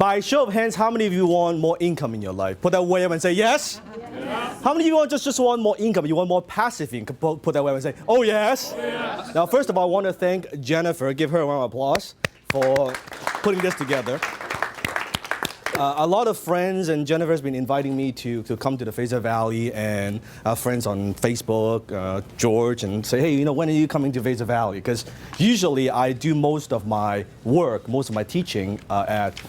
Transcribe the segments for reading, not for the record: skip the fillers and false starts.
By show of hands, how many of you want more income in your life? Put that way up and say yes. Yes. How many of you just want more income? You want more passive income? Put that way up and say, oh yes. Oh, yes. Now, first of all, I want to thank Jennifer. Give her a round of applause for putting this together. A lot of friends, and Jennifer has been inviting me to come to the Fraser Valley, and friends on Facebook, George, and say, hey, when are you coming to Fraser Valley? Because usually I do most of my work, most of my teaching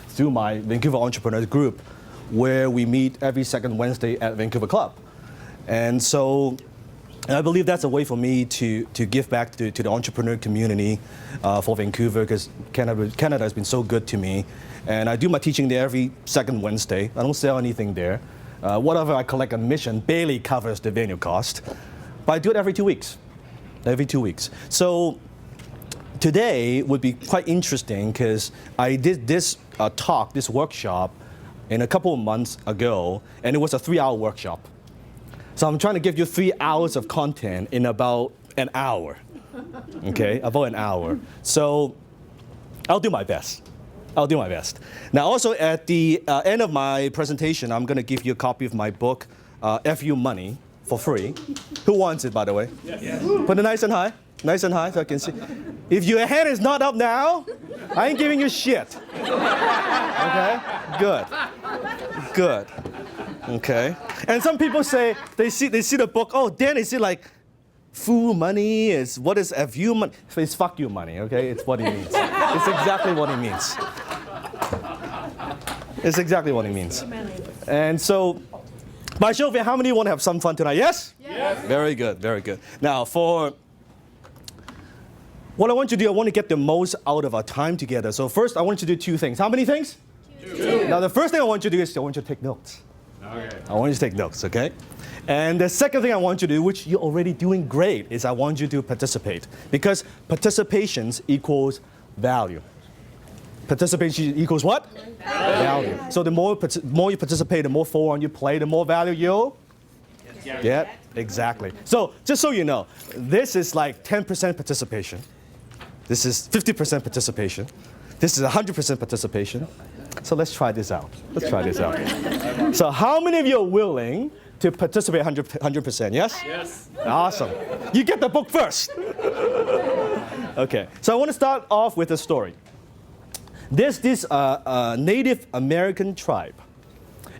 through my Vancouver Entrepreneurs Group, where we meet every second Wednesday at Vancouver Club. And so I believe that's a way for me to give back to the entrepreneur community for Vancouver, because Canada has been so good to me. And I do my teaching there every second Wednesday. I don't sell anything there. Whatever I collect admission barely covers the venue cost. But I do it every 2 weeks. Every 2 weeks. So today would be quite interesting, because I did this talk, this workshop, in a couple of months ago, and it was a 3-hour workshop. So I'm trying to give you 3 hours of content in about an hour. Okay, about an hour. So I'll do my best. I'll do my best. Now, also at the end of my presentation, I'm going to give you a copy of my book, FU Money, for free. Who wants it, by the way? Yes. Put it nice and high so I can see. If your hand is not up now, I ain't giving you shit. Okay? Good. Okay. And some people say, they see the book, oh, Dan, is it like FU money? What is FU money? It's fuck you money, okay? It's what he means. It's exactly what he means. It's exactly what he means. And so, by show of hands, how many want to have some fun tonight? Yes? Yes. Very good, very good. Now, for what I want you to do, I want to get the most out of our time together. So first, I want you to do 2 things. How many things? 2. Now, the first thing I want you to do is I want you to take notes. Okay. I want you to take notes, okay? And the second thing I want you to do, which you're already doing great, is I want you to participate. Because participation equals value. Participation equals what? Value. So the more you participate, the more forward you play, the more value you'll get. Exactly. So just so you know, this is like 10% participation. This is 50% participation. This is 100% participation. So let's try this out. So how many of you are willing to participate 100%? Yes? Yes. Awesome. You get the book first. Okay. So I want to start off with a story. There's this Native American tribe.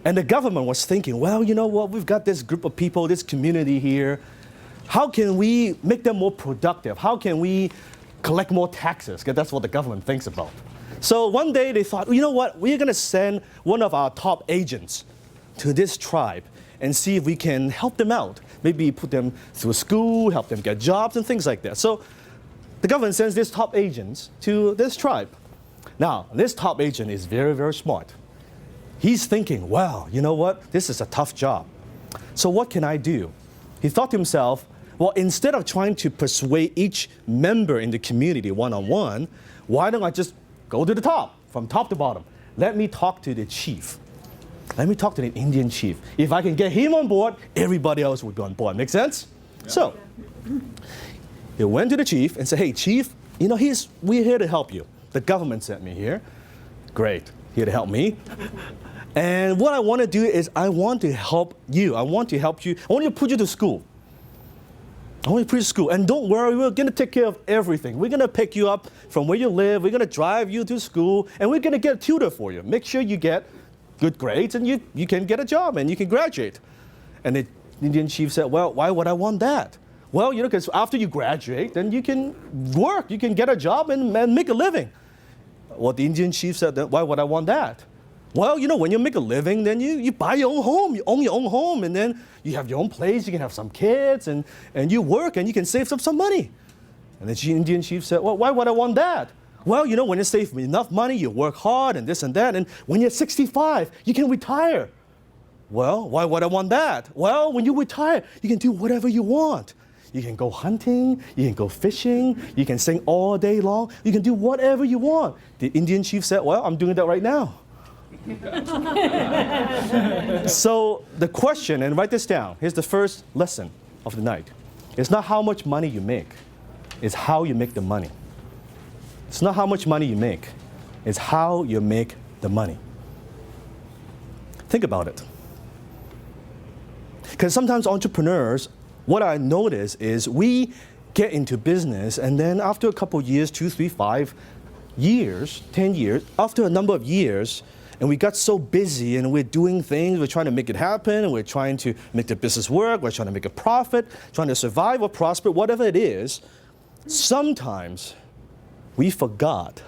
And the government was thinking, well, you know what? We've got this group of people, this community here. How can we make them more productive? How can we collect more taxes? Because that's what the government thinks about. So one day they thought, you know what? We're going to send one of our top agents to this tribe and see if we can help them out. Maybe put them through school, help them get jobs and things like that. So the government sends this top agents to this tribe. Now, this top agent is very, very smart. He's thinking, wow, you know what? This is a tough job. So what can I do? He thought to himself, well, instead of trying to persuade each member in the community one-on-one, why don't I just go to the top, from top to bottom? Let me talk to the chief. Let me talk to the Indian chief. If I can get him on board, everybody else would be on board. Make sense? Yeah. So he went to the chief and said, hey, chief, we're here to help you. The government sent me here. Great, here to help me. And what I want to do is I want to help you. I want to help you. I want to put you to school. And don't worry, we're going to take care of everything. We're going to pick you up from where you live. We're going to drive you to school. And we're going to get a tutor for you. Make sure you get good grades and you can get a job and you can graduate. And the Indian chief said, well, why would I want that? Well, because after you graduate, then you can work. You can get a job and make a living. Well, the Indian chief said, why would I want that? Well, when you make a living, then you buy your own home. You own your own home, and then you have your own place. You can have some kids, and you work, and you can save some money. And the Indian chief said, well, why would I want that? Well, when you save enough money, you work hard, and this and that, and when you're 65, you can retire. Well, why would I want that? Well, when you retire, you can do whatever you want. You can go hunting, you can go fishing, you can sing all day long, you can do whatever you want. The Indian chief said, well, I'm doing that right now. So the question, and write this down, here's the first lesson of the night. It's not how much money you make, it's how you make the money. It's not how much money you make, it's how you make the money. Think about it. Because sometimes entrepreneurs, what I notice is we get into business and then after a couple of years, 2, 3, 5 years, 10 years, after a number of years, and we got so busy and we're doing things, we're trying to make it happen, and we're trying to make the business work, we're trying to make a profit, trying to survive or prosper, whatever it is, sometimes we forgot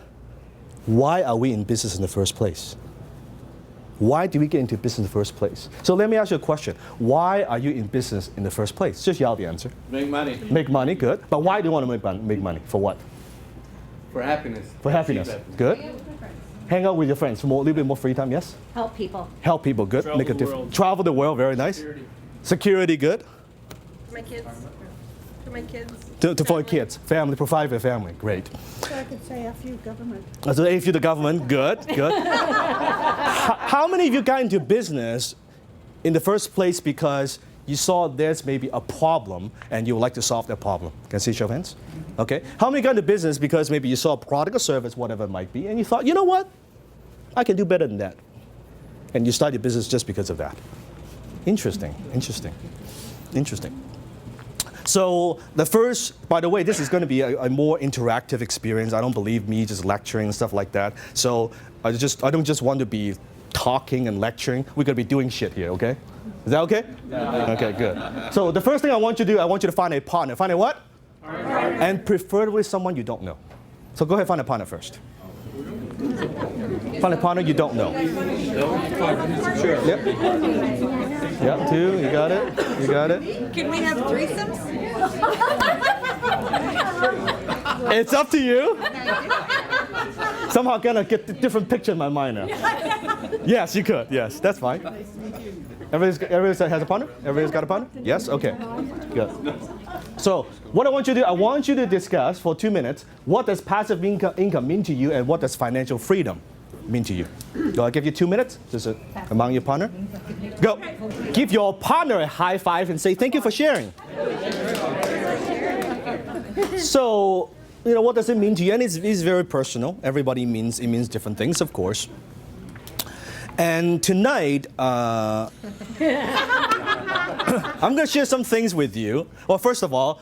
why are we in business in the first place? Why do we get into business in the first place? So let me ask you a question. Why are you in business in the first place? Just yell the answer. Make money. Make money, good. But why do you want to make money? For what? For happiness. For happiness, good. Hang out with your friends, a little bit more free time, yes? Help people. Help people, good. Travel Make a the difference. world. Travel the world, very nice. Security. Security, good. For my kids. For my kids. For your kids, family, provide for your family, great. So I could say F you government. So if you're the government, good, good. How many of you got into business in the first place because you saw there's maybe a problem and you would like to solve that problem? Can I see show of hands? Okay. How many got into business because maybe you saw a product or service, whatever it might be, and you thought, you know what? I can do better than that. And you start your business just because of that. Interesting, interesting, interesting. So the first, by the way, this is going to be a more interactive experience. I don't believe me just lecturing and stuff like that. So I don't just want to be talking and lecturing. We're going to be doing shit here, okay? Is that okay? Yeah. Okay, good. So the first thing I want you to do, I want you to find a partner. Find a what? Partner. And preferably someone you don't know. So go ahead and find a partner first. Find a partner you don't know. Sure. Yep. Yep, 2, you got it. You got it. Can we have threesomes? It's up to you. Somehow gonna get a different picture in my mind now. Yes, you could. Yes, that's fine. Everybody has a partner? Everybody's got a partner? Yes? Okay. Good. So what I want you to do, I want you to discuss for 2 minutes what does passive income mean to you and what does financial freedom mean to you. Do I give you 2 minutes? Just among your partner? Go. Give your partner a high five and say thank you for sharing. So, you know, what does it mean to you? And it's very personal. Everybody means different things, of course. And tonight, I'm going to share some things with you. Well, first of all,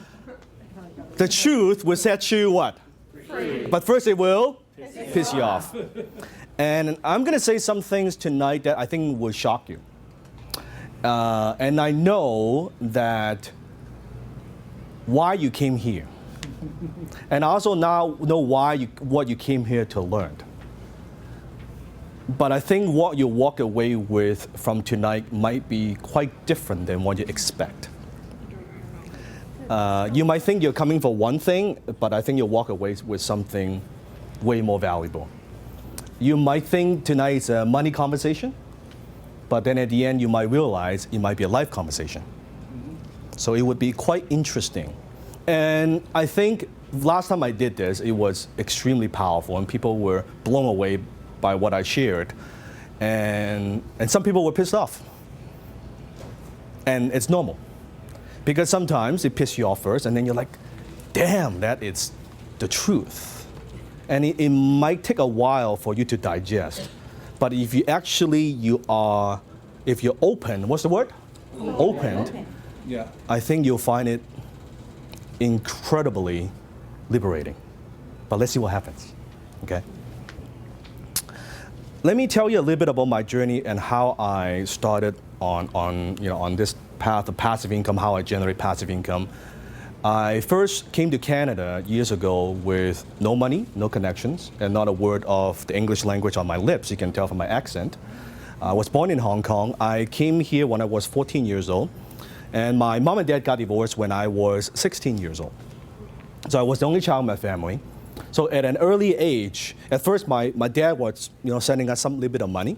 the truth will set you what? Free. But first it will piss you off. And I'm going to say some things tonight that I think will shock you. And I know that why you came here. And I also now know what you came here to learn. But I think what you walk away with from tonight might be quite different than what you expect. You might think you're coming for one thing, but I think you'll walk away with something way more valuable. You might think tonight's a money conversation, but then at the end you might realize it might be a life conversation. So it would be quite interesting. And I think last time I did this, it was extremely powerful and people were blown away by what I shared. And some people were pissed off. And it's normal. Because sometimes it pisses you off first and then you're like, damn, that is the truth. And it might take a while for you to digest. But if you actually, if you're open, what's the word? Opened. Yeah. I think you'll find it incredibly liberating. But let's see what happens, okay? Let me tell you a little bit about my journey and how I started on this path of passive income, how I generate passive income. I first came to Canada years ago with no money, no connections, and not a word of the English language on my lips. You can tell from my accent. I was born in Hong Kong. I came here when I was 14 years old, and my mom and dad got divorced when I was 16 years old. So I was the only child in my family. So at an early age, at first my dad was sending us some little bit of money,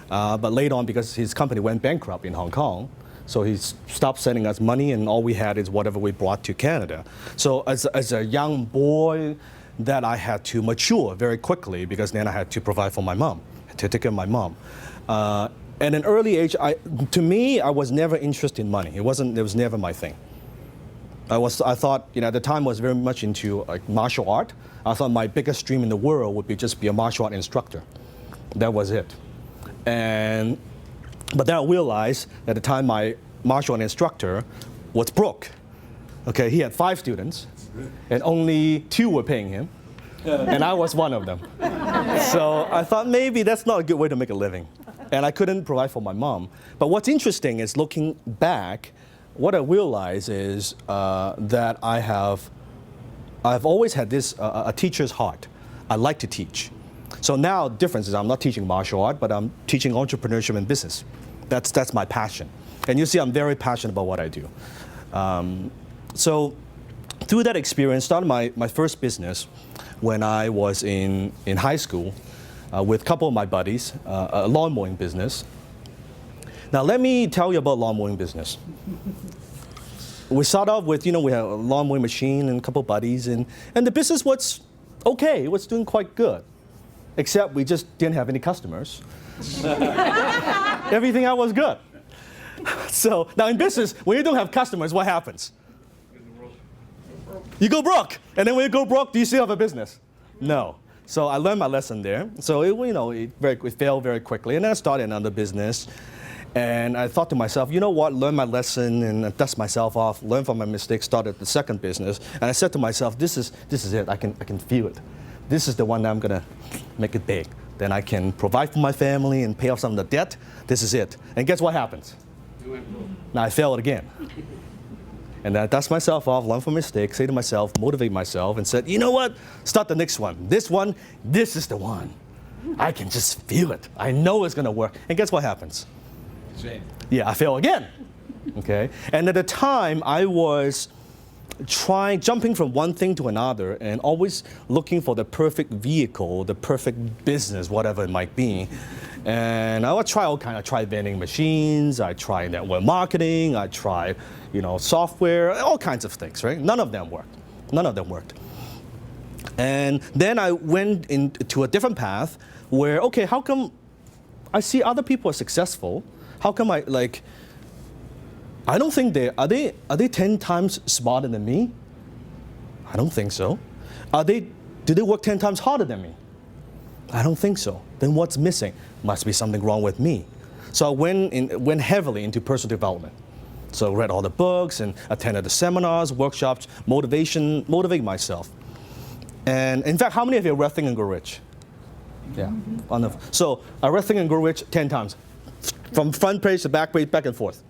but later on because his company went bankrupt in Hong Kong, so he stopped sending us money and all we had is whatever we brought to Canada. So as a young boy, that I had to mature very quickly because then I had to provide for my mom, to take care of my mom. At an early age, to me, I was never interested in money. It was never my thing. I thought, at the time I was very much into martial art. I thought my biggest dream in the world would be just be a martial art instructor. That was it. And But then I realized at the time my martial art instructor was broke. Okay, he had 5 students, and only 2 were paying him, and I was one of them. So I thought maybe that's not a good way to make a living, and I couldn't provide for my mom. But what's interesting is looking back, what I realize is that I've always had this a teacher's heart. I like to teach. So now the difference is I'm not teaching martial art, but I'm teaching entrepreneurship and business. That's my passion. And you see I'm very passionate about what I do. So through that experience, started my first business when I was in high school with a couple of my buddies, a lawn mowing business. Now let me tell you about lawn mowing business. We started off with, we had a lawn mowing machine and a couple of buddies, and the business was okay, it was doing quite good. Except we just didn't have any customers. Everything else was good. So now in business, when you don't have customers, what happens? You go broke. And then when you go broke, do you still have a business? No. So I learned my lesson there. So it failed very quickly. And then I started another business. And I thought to myself, you know what, learn my lesson and dust myself off, learn from my mistakes, started the second business. And I said to myself, this is it, I can feel it. This is the one that I'm gonna make it big. Then I can provide for my family and pay off some of the debt. This is it. And guess what happens? Now I failed again. And then I dust myself off, learn from mistakes, say to myself, motivate myself, and said, you know what, start the next one. This is the one. I can just feel it. I know it's gonna work. And guess what happens? Same. Yeah, I fail again. Okay? And at the time, I was jumping from one thing to another and always looking for the perfect vehicle, the perfect business, whatever it might be. And I would try all kinds. I tried vending machines, I tried network marketing, I tried, software, all kinds of things, right? None of them worked. None of them worked. And then I went into a different path where, okay, how come I see other people are successful? How come I don't think are they 10 times smarter than me? I don't think so. Do they work 10 times harder than me? I don't think so. Then what's missing? Must be something wrong with me. So I went heavily into personal development. So read all the books and attended the seminars, workshops, motivate myself. And in fact, how many of you read Think and Grow Rich? Yeah. So I read Think and Grow Rich 10 times. From front page to back page, back and forth.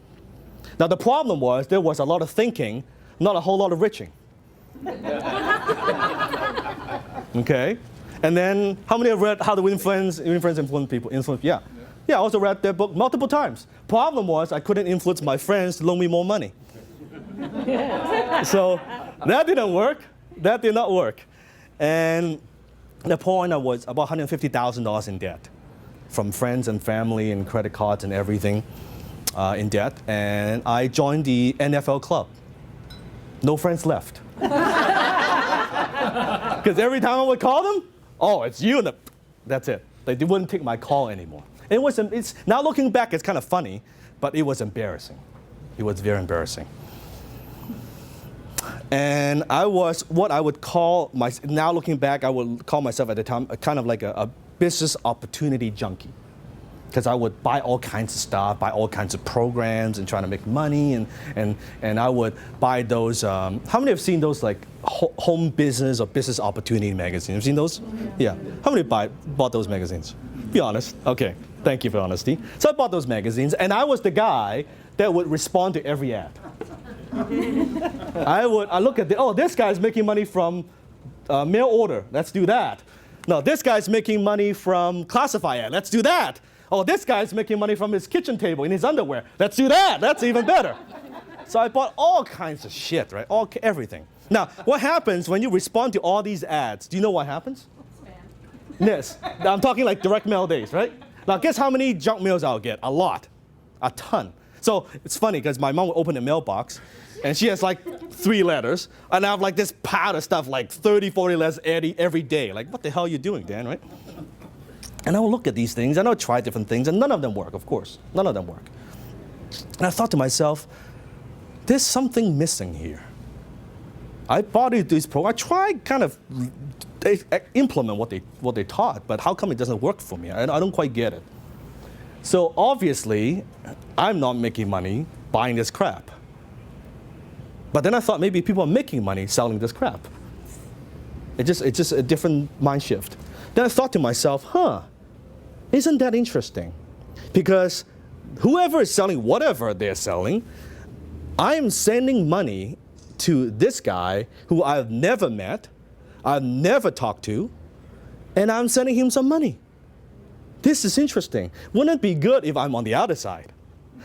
Now the problem was there was a lot of thinking, not a whole lot of riching. Okay? And then how many have read How to Win Friends, Influence People? Yeah. Yeah, I also read that book multiple times. Problem was I couldn't influence my friends to loan me more money. So that didn't work. That did not work. And at the point I was about $150,000 in debt from friends and family and credit cards and everything in debt. And I joined the NFL club. No friends left. Because every time I would call them, oh, it's you. That's it. They wouldn't take my call anymore. It's now looking back, it's kind of funny, but it was embarrassing. It was very embarrassing. And I was what I would call now looking back, I would call myself at the time kind of like a business opportunity junkie. Because I would buy all kinds of stuff, buy all kinds of programs and trying to make money. And I would buy those, how many have seen those like home business or business opportunity magazines? Have you seen those? Yeah. How many bought those magazines? Be honest. Okay. Thank you for honesty. So I bought those magazines and I was the guy that would respond to every ad. I look at this guy's making money from mail order. Let's do that. No, this guy's making money from classified ad. Let's do that. Oh, this guy's making money from his kitchen table in his underwear. Let's do that. That's even better. So I bought all kinds of shit, right? Everything. Now, what happens when you respond to all these ads? Do you know what happens? Spam. Yes. I'm talking like direct mail days, right? Now, guess how many junk mails I'll get? A lot. A ton. So it's funny because my mom will open the mailbox and she has like 3 letters. And I have like this pile of stuff, like 30, 40 letters every day. Like, what the hell are you doing, Dan, right? And I will look at these things, and I'll try different things, and none of them work, of course. None of them work. And I thought to myself, there's something missing here. I bought into this program. I tried kind of implement what they taught, but how come it doesn't work for me? I don't quite get it. So obviously, I'm not making money buying this crap. But then I thought maybe people are making money selling this crap. It's just a different mind shift. Then I thought to myself, isn't that interesting? Because whoever is selling whatever they're selling, I am sending money to this guy who I've never met, I've never talked to, and I'm sending him some money. This is interesting. Wouldn't it be good if I'm on the other side?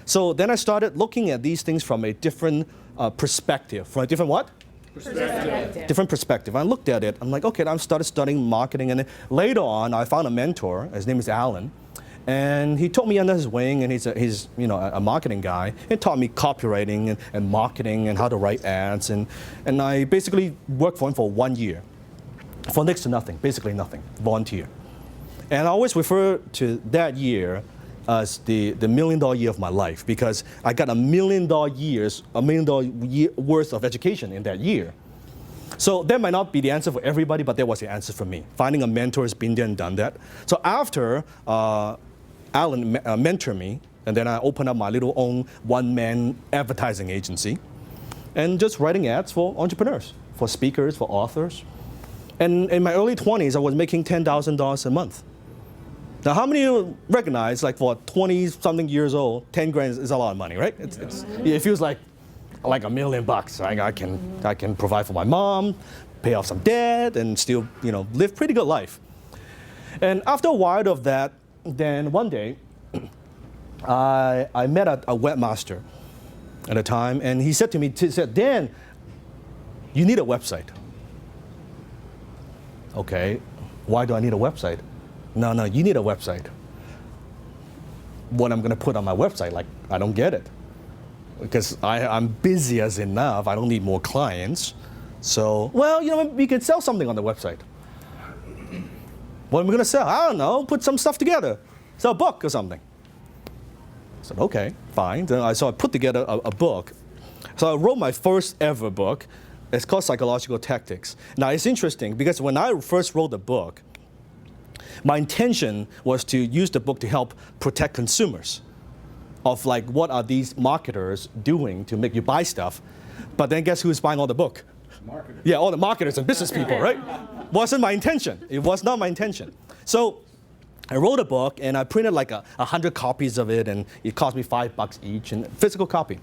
So then I started looking at these things from a different perspective. From a different what? Perspective. Different perspective. I looked at it. I'm like, okay, I started studying marketing. And then later on, I found a mentor. His name is Alan. And he took me under his wing, and he's a marketing guy, and taught me copywriting and marketing and how to write ads. And I basically worked for him for 1 year, for next to nothing, basically nothing, volunteer. And I always refer to that year as the $1 million year of my life, because I got $1 million worth of education in that year. So that might not be the answer for everybody, but that was the answer for me. Finding a mentor has been there and done that. So after Alan mentored me, and then I opened up my little own one-man advertising agency, and just writing ads for entrepreneurs, for speakers, for authors. And in my early 20s, I was making $10,000 a month. Now, how many of you recognize, like, for 20-something years old, 10 grand is a lot of money, right? It feels like $1 million bucks. Right? I can provide for my mom, pay off some debt, and still, live pretty good life. And after a while of that, then one day, I met a webmaster at a time, and he said to me, Dan, you need a website. Okay, why do I need a website? No, you need a website. What I'm going to put on my website, like, I don't get it. Because I'm busy as enough, I don't need more clients. So, well, we could sell something on the website. What am I going to sell? I don't know, put some stuff together. Sell a book or something. I said, okay, fine. So I put together a book. So I wrote my first ever book. It's called Psychological Tactics. Now, it's interesting because when I first wrote the book, my intention was to use the book to help protect consumers of, like, what are these marketers doing to make you buy stuff. But then guess who's buying all the book? Marketers. Yeah, all the marketers and business people, right? Wasn't my intention. It was not my intention. So I wrote a book, and I printed like 100 copies of it, and it cost me $5 each, and physical copy.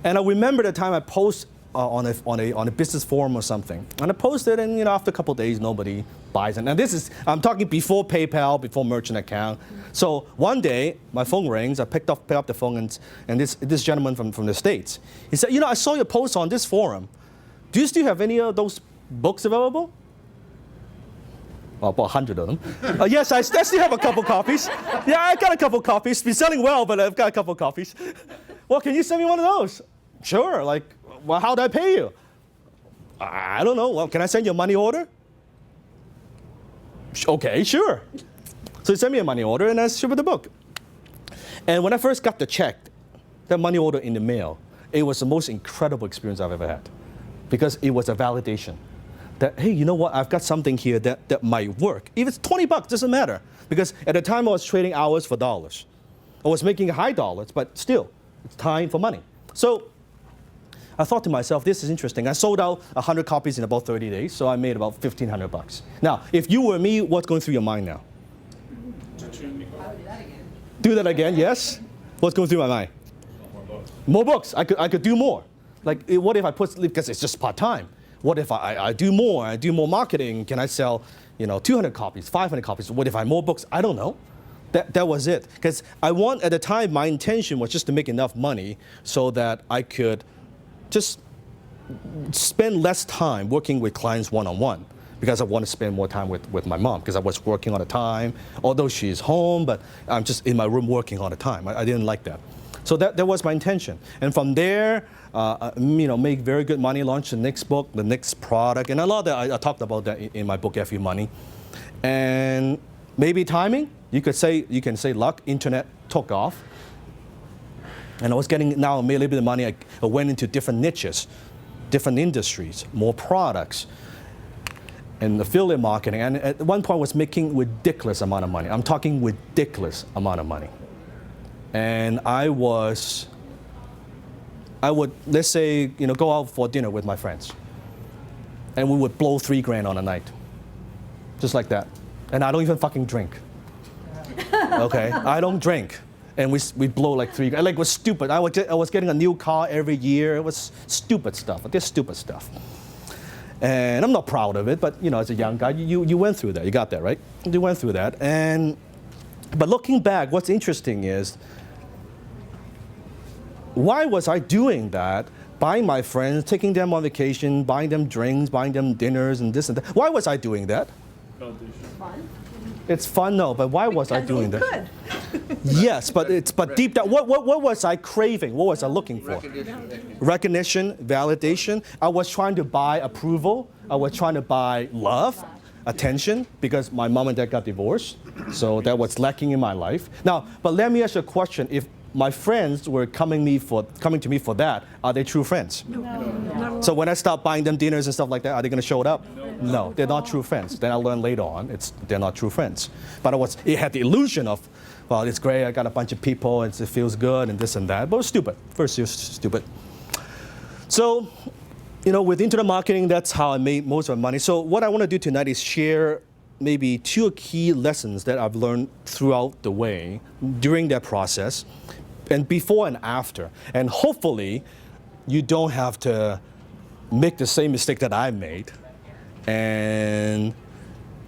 And I remember the time I posted on a business forum or something, and I posted, and after a couple of days, nobody buys it. And I'm talking before PayPal, before merchant account. So one day, my phone rings. I picked up the phone, and this gentleman from the States, he said, I saw your post on this forum. Do you still have any of those books available? Well, about 100 of them. Yes, I still have a couple copies. Yeah, I got a couple copies. It's been selling well, but I've got a couple copies. Well, can you send me one of those? Sure. Like, well, how do I pay you? I don't know. Well, can I send you a money order? Okay, sure. So he sent me a money order, and I shipped the book. And when I first got the check, that money order in the mail, it was the most incredible experience I've ever had, because it was a validation that, hey, you know what? I've got something here that might work. If it's $20, doesn't matter, because at the time I was trading hours for dollars. I was making high dollars, but still, it's time for money. So I thought to myself, this is interesting. I sold out 100 copies in about 30 days, so I made about $1,500. Now, if you were me, what's going through your mind now? Do that again, yes? What's going through my mind? More books. I could do more. Like, what if I because it's just part-time. What if I do more? I do more marketing. Can I sell, 200 copies, 500 copies? What if I have more books? I don't know. That was it. Because at the time, my intention was just to make enough money so that I could just spend less time working with clients one-on-one, because I want to spend more time with my mom, because I was working all the time, although she's home, but I'm just in my room working all the time. I didn't like that. So that was my intention. And from there, make very good money, launch the next book, the next product, and a lot of that, I talked about that in my book, F You Money. And maybe timing, you can say luck, internet took off. And I was getting now a little bit of money. I went into different niches, different industries, more products, and affiliate marketing. And at one point, I was making ridiculous amount of money. I'm talking ridiculous amount of money. and I would, let's say, go out for dinner with my friends, and we would blow $3,000 on a night, just like that. And I don't even fucking drink. Okay, I don't drink, and we blow like $3,000. Like, it was stupid. I was getting a new car every year. It was stupid stuff. Just stupid stuff. And I'm not proud of it, but as a young guy, you went through that. You got that, right? You went through that, but looking back, what's interesting is, why was I doing that? Buying my friends, taking them on vacation, buying them drinks, buying them dinners, and this and that. Why was I doing that? Fun. It's fun, no, but why was I doing that? Good. Yes, but deep down, what was I craving? What was I looking for? Recognition, validation. I was trying to buy approval. I was trying to buy love, attention, because my mom and dad got divorced, so that was lacking in my life. Now, but let me ask you a question. If my friends were coming to me for that, are they true friends? No. So when I start buying them dinners and stuff like that, are they going to show it up? No, they're not true friends. Then I learned later on, they're not true friends. But it had the illusion of, well, it's great, I got a bunch of people, it feels good, and this and that. But it was stupid. First year, stupid. So, with internet marketing, that's how I made most of my money. So what I want to do tonight is share maybe 2 key lessons that I've learned throughout the way, during that process, and before and after. And hopefully, you don't have to make the same mistake that I made. And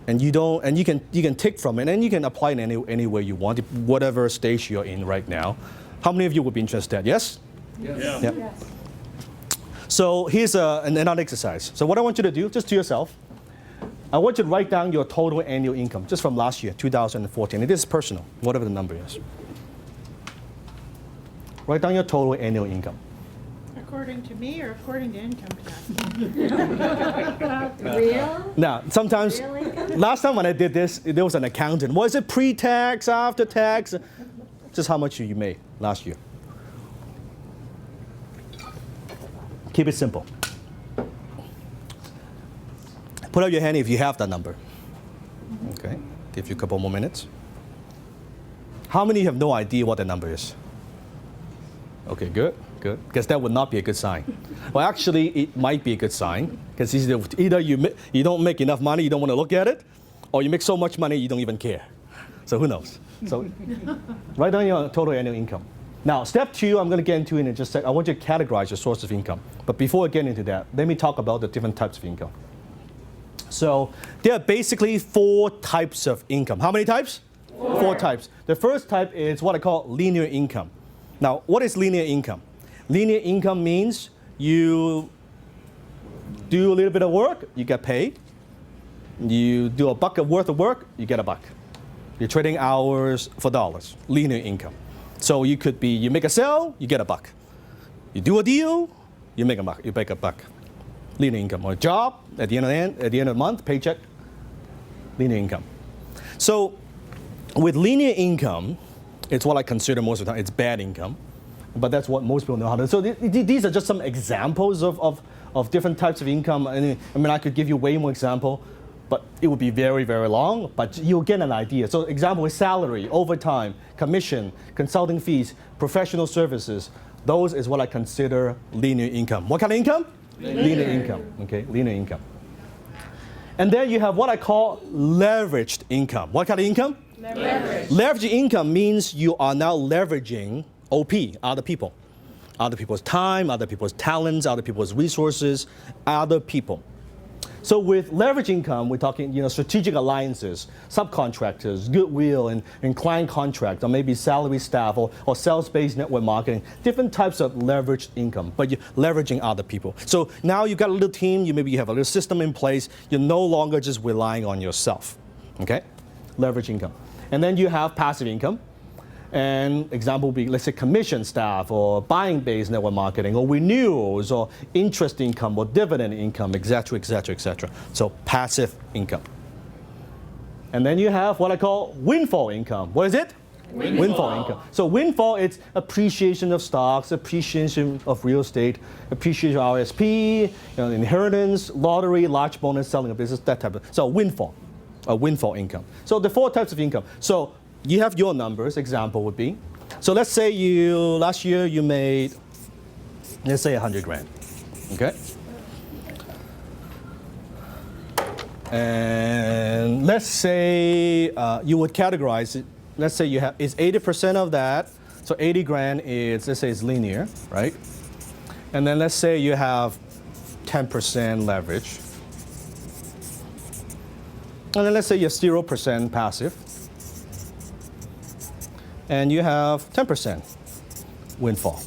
you can take from it, and you can apply it any way you want, whatever stage you're in right now. How many of you would be interested? Yes? Yes. Yeah. Yes. So here's another exercise. So what I want you to do, just to yourself, I want you to write down your total annual income, just from last year, 2014. It is personal, whatever the number is. Write down your total annual income. According to me or according to income tax? Real? Now, sometimes, last time when I did this, there was an accountant. Was it pre-tax, after tax? Just how much you made last year. Keep it simple. Put up your hand if you have that number. Okay, give you a couple more minutes. How many have no idea what the number is? Okay, good. Because that would not be a good sign. Well, actually, it might be a good sign. Because either you don't make enough money, you don't want to look at it, or you make so much money, you don't even care. So who knows? So write down your total annual income. Now, step 2, I'm going to get into it in just a sec. I want you to categorize your source of income. But before I get into that, let me talk about the different types of income. So there are basically 4 types of income. How many types? 4 types. The first type is what I call linear income. Now, what is linear income? Linear income means you do a little bit of work, you get paid. You do a buck worth of work, you get a buck. You're trading hours for dollars. Linear income. So you could be, you make a sale, you get a buck. You do a deal, you make a buck. You make a buck. Linear income. Or a job, at the end of the month, paycheck, linear income. So with linear income, it's what I consider most of the time, it's bad income. But that's what most people know how to do. So these are just some examples of different types of income. I mean, I could give you way more example, but it would be very, very long, but you'll get an idea. So example is salary, overtime, commission, consulting fees, professional services. Those is what I consider linear income. What kind of income? Linear income, okay, linear income. And then you have what I call leveraged income. What kind of income? Leverage. Leveraged income means you are now leveraging OP, other people. Other people's time, other people's talents, other people's resources, other people. So with leverage income, we're talking strategic alliances, subcontractors, goodwill, and client contracts, or maybe salary staff, or sales-based network marketing, different types of leveraged income, but you're leveraging other people. So now you've got a little team, you have a little system in place, you're no longer just relying on yourself, okay? Leverage income. And then you have passive income. And example would be, let's say, commission staff, or buying-based network marketing, or renewals, or interest income, or dividend income, et cetera, et cetera, et cetera. So passive income. And then you have what I call windfall income. What is it? Windfall income. So windfall, it's appreciation of stocks, appreciation of real estate, appreciation of RSP, inheritance, lottery, large bonus, selling a business, that type of. So windfall income. So the 4 types of income. So you have your numbers. Example would be, So let's say last year you made, let's say 100 grand, okay? And let's say you would categorize it. Let's say it's 80% of that. So 80 grand is, let's say it's linear, right? And then let's say you have 10% leverage. And then let's say you have 0% passive. And you have 10% windfall.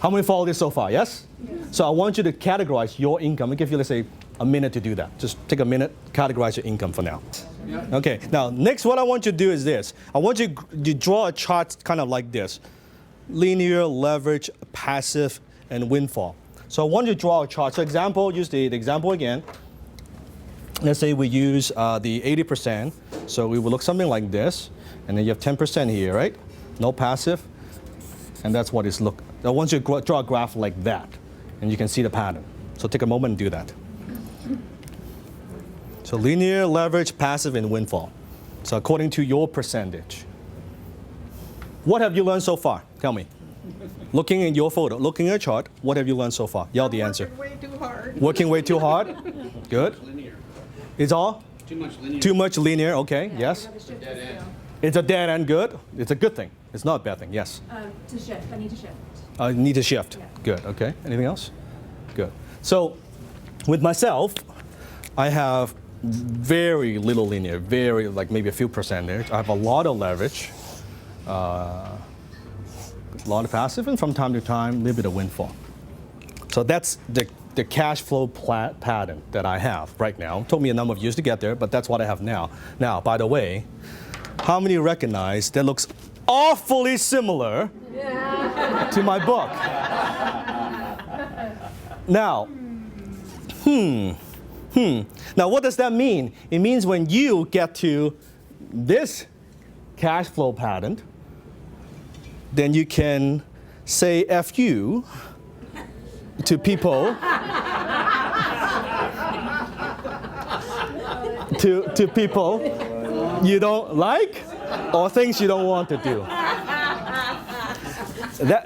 How many followed this so far? Yes? So I want you to categorize your income. I'll give you, let's say, a minute to do that. Just take a minute, categorize your income for now. Yeah. Okay, now next what I want you to do is this. I want you to draw a chart kind of like this. Linear, leverage, passive, and windfall. So I want you to draw a chart. So example, use the example again. Let's say we use the 80%. So we will look something like this. And then you have 10% here, right? No passive. And that's what it's look. I want you to draw a graph like that. And you can see the pattern. So take a moment and do that. So linear, leverage, passive, and windfall. So according to your percentage. What have you learned so far? Tell me. Looking in your photo, looking at your chart, what have you learned so far? Yell the answer. Working way too hard. Working way too hard? Good. Linear. It's all? Too much linear. Too much linear, okay, yes. Dead end. It's a dead end, good. It's a good thing. It's not a bad thing, yes. To shift. I need to shift. I need to shift. Yeah. Good, okay. Anything else? Good. So with myself, I have very little linear, very, like maybe a few percentage. I have a lot of leverage, a lot of passive, and from time to time, a little bit of windfall. So that's the cash flow pattern that I have right now. It took me a number of years to get there, but that's what I have now. Now, by the way, how many recognize that looks awfully similar to my book? Now, Now, what does that mean? It means when you get to this cash flow pattern, then you can say F you to people, to people you don't like or things you don't want to do.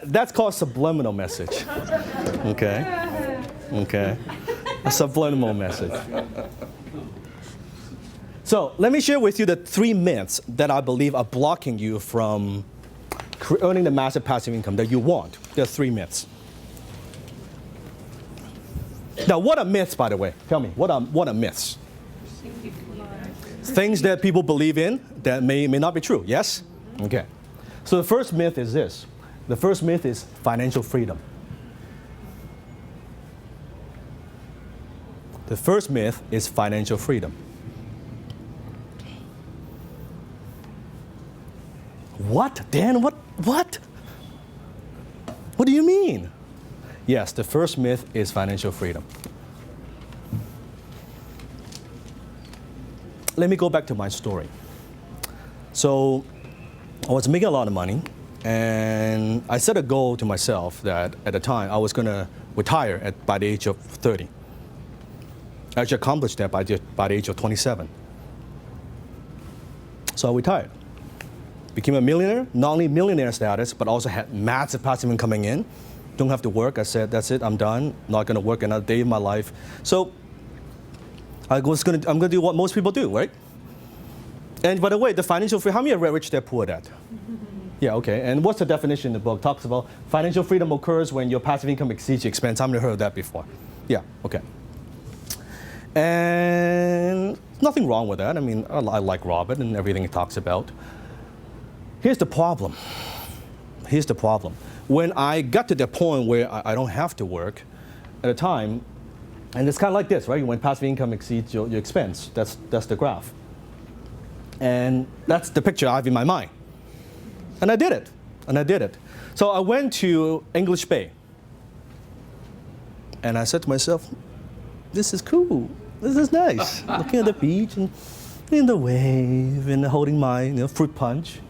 That's called subliminal message. Okay? Okay. A subliminal message. So let me share with you the 3 myths that I believe are blocking you from earning the massive passive income that you want. There are 3 myths. Now, what are myths, by the way? Tell me, what are myths? Things that people believe in that may not be true, yes? Okay. So the first myth is this. The first myth is financial freedom. The first myth is financial freedom. What, Dan? What? What do you mean? Yes, the first myth is financial freedom. Let me go back to my story. So I was making a lot of money, and I set a goal to myself that at the time I was going to retire by the age of 30. I actually accomplished that by the age of 27. So I retired. Became a millionaire, not only millionaire status, but also had massive passive income coming in. Don't have to work. I said, that's it, I'm done. Not going to work another day in my life. So I'm going to do what most people do, right? And by the way, the financial freedom, how many are rich dad, poor dad? Yeah, okay. And what's the definition in the book? Talks about financial freedom occurs when your passive income exceeds your expense. How many heard of that before? Yeah, okay. And nothing wrong with that. I mean, I like Robert and everything he talks about. Here's the problem. Here's the problem. When I got to the point where I don't have to work at a time, and it's kind of like this, right? When passive income exceeds your expense, that's the graph. And that's the picture I have in my mind. And I did it. And I did it. So I went to English Bay. And I said to myself, this is cool. This is nice. Looking at the beach and in the wave and holding my fruit punch.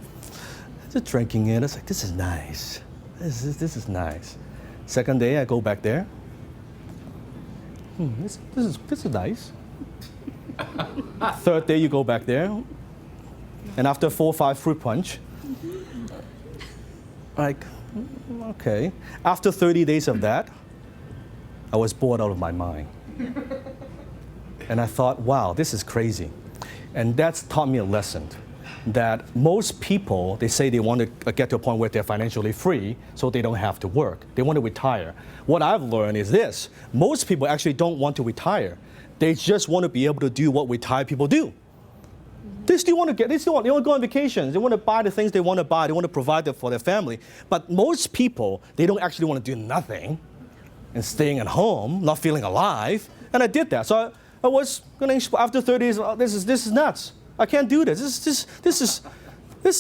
Just drinking it. I was like, this is nice. This is nice. Second day, I go back there. This is nice. Third day, you go back there. And after 4 or 5 fruit punch, like, okay. After 30 days of that, I was bored out of my mind. And I thought, wow, this is crazy. And that's taught me a lesson that most people, they say they want to get to a point where they're financially free so they don't have to work. They want to retire. What I've learned is this. Most people actually don't want to retire. They just want to be able to do what retired people do. They want to go on vacations. They want to buy the things they want to buy. They want to provide for their family. But most people, they don't actually want to do nothing and staying at home, not feeling alive. And I did that. So I was going to, after 30 days, oh, this is nuts. I can't do this. This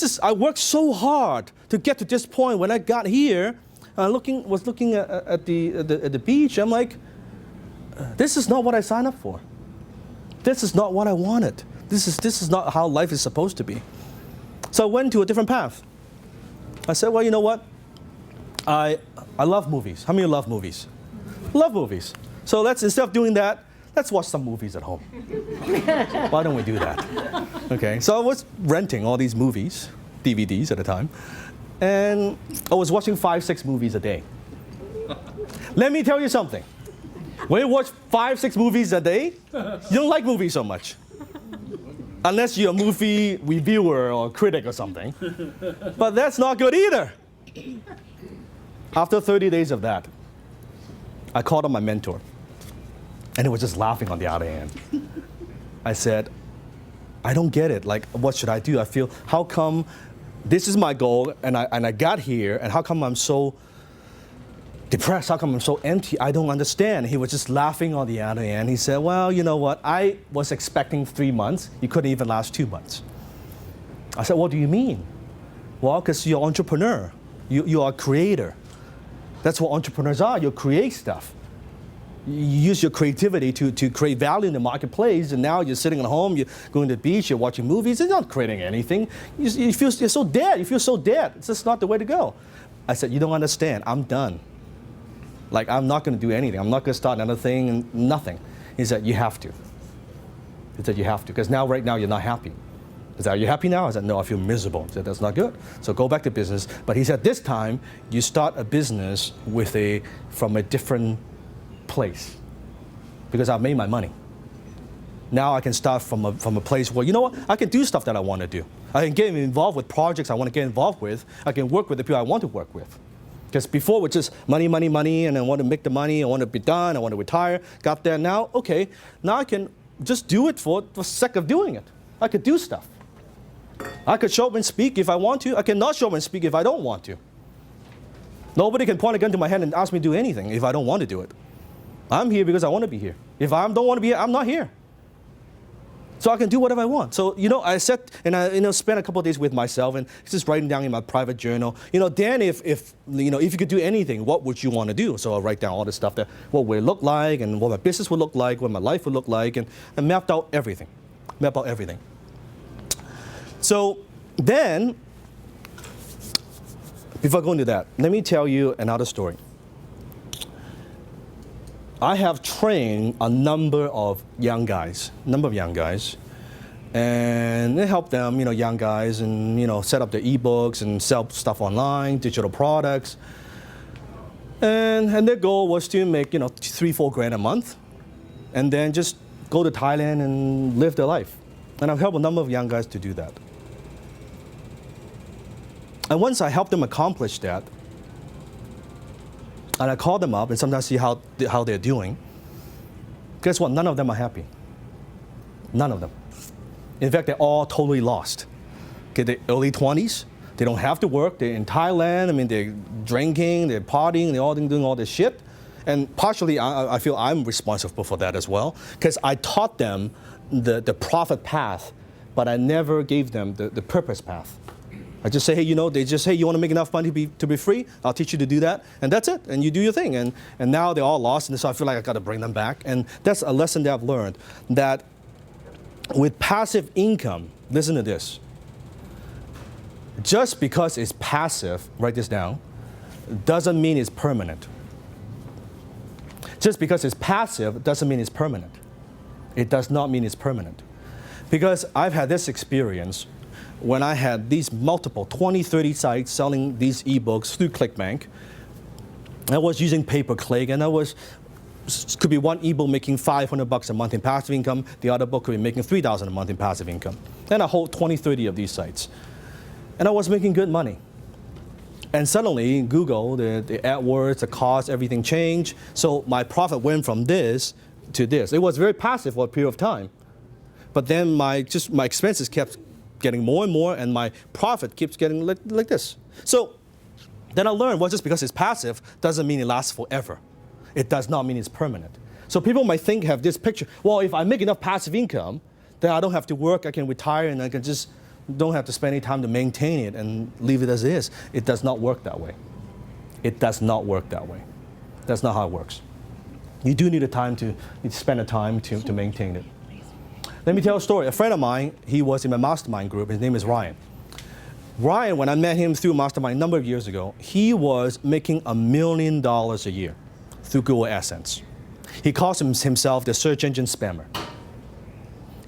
is. I worked so hard to get to this point. When I got here, I was looking at the beach. I'm like, this is not what I signed up for. This is not what I wanted. This is not how life is supposed to be. So I went to a different path. I said, well, you know what? I love movies. How many love movies? Love movies. So instead of doing that, let's watch some movies at home. Why don't we do that? Okay, so I was renting all these movies, DVDs at the time, and I was watching 5, 6 movies a day. Let me tell you something. When you watch 5, 6 movies a day, you don't like movies so much. Unless you're a movie reviewer or critic or something. But that's not good either. After 30 days of that, I called up my mentor. And he was just laughing on the other end. I said, I don't get it. Like, what should I do? I feel, how come this is my goal and I got here, and how come I'm so depressed? How come I'm so empty? I don't understand. He was just laughing on the other end. He said, well, you know what? I was expecting 3 months. You couldn't even last 2 months. I said, what do you mean? Well, because you're an entrepreneur. You are a creator. That's what entrepreneurs are. You create stuff. You use your creativity to create value in the marketplace, and now you're sitting at home, you're going to the beach, you're watching movies. It's not creating anything. You feel you're so dead. You feel so dead. It's just not the way to go. I said, you don't understand. I'm done. Like, I'm not going to do anything. I'm not going to start another thing, and nothing. He said, you have to. He said, you have to, because right now you're not happy. He said, are you happy now? I said, no, I feel miserable. He said, that's not good. So go back to business. But he said, this time, you start a business from a different place, because I've made my money. Now I can start from a place where, you know what, I can do stuff that I want to do. I can get involved with projects I want to get involved with. I can work with the people I want to work with. Because before it was just money, money, money, and I want to make the money, I want to be done, I want to retire. Got there now, okay, now I can just do it for the sake of doing it. I could do stuff. I could show up and speak if I want to. I cannot show up and speak if I don't want to. Nobody can point a gun to my head and ask me to do anything if I don't want to do it. I'm here because I want to be here. If I don't want to be here, I'm not here. So I can do whatever I want. So, I sat and I, spent a couple of days with myself and just writing down in my private journal, Dan, if you could do anything, what would you want to do? So I write down all the stuff that, what would it look like, and what my business would look like, what my life would look like, and mapped out everything. So then, before I go into that, let me tell you another story. I have trained a number of young guys, and they help them, young guys, and set up their ebooks and sell stuff online, digital products, and their goal was to make $3-4 grand a month, and then just go to Thailand and live their life. And I've helped a number of young guys to do that. And once I help them accomplish that, and I call them up and sometimes see how they're doing, guess what? None of them are happy. None of them. In fact, they're all totally lost. Okay, they're early 20s. They don't have to work. They're in Thailand. I mean, they're drinking, they're partying, they're all doing all this shit. And partially, I feel I'm responsible for that as well, because I taught them the profit path, but I never gave them the purpose path. I just say, hey, they just say, you want to make enough money to be free? I'll teach you to do that, and that's it, and you do your thing. And now they're all lost, and so I feel like I got to bring them back. And that's a lesson that I've learned, that with passive income, listen to this, just because it's passive, write this down, doesn't mean it's permanent. Just because it's passive doesn't mean it's permanent. It does not mean it's permanent. Because I've had this experience when I had these multiple 20, 30 sites selling these ebooks through ClickBank. I was using pay-per-click, and could be one ebook making $500 a month in passive income. The other book could be making $3,000 a month in passive income. And I hold 20, 30 of these sites. And I was making good money. And suddenly, Google, the AdWords, the cost, everything changed. So my profit went from this to this. It was very passive for a period of time. But then my expenses kept getting more and more, and my profit keeps getting like this. So then I learned, well, just because it's passive doesn't mean it lasts forever. It does not mean it's permanent. So people might have this picture, well, if I make enough passive income, then I don't have to work, I can retire, and I can just don't have to spend any time to maintain it and leave it as is. It does not work that way. It does not work that way. That's not how it works. You do need to spend the time to maintain it. Let me tell a story. A friend of mine, he was in my mastermind group. His name is Ryan. Ryan, when I met him through mastermind a number of years ago, he was making $1 million a year through Google AdSense. He calls himself the search engine spammer.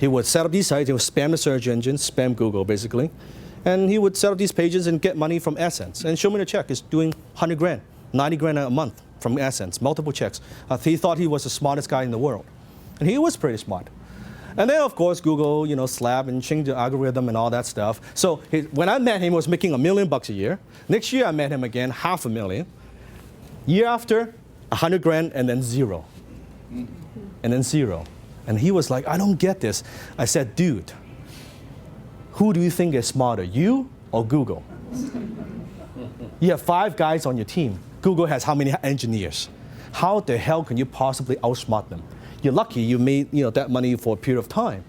He would set up these sites, he would spam the search engine, spam Google basically, and he would set up these pages and get money from AdSense. And show me the check, he's doing 100 grand, 90 grand a month from AdSense, multiple checks. He thought he was the smartest guy in the world. And he was pretty smart. And then, of course, Google, slapped and changed the algorithm and all that stuff. So when I met him, he was making $1 million a year. Next year, I met him again, $500,000. Year after, 100 grand, and then zero. And then zero. And he was like, I don't get this. I said, dude, who do you think is smarter, you or Google? You have 5 guys on your team. Google has how many engineers? How the hell can you possibly outsmart them? You're lucky you made that money for a period of time.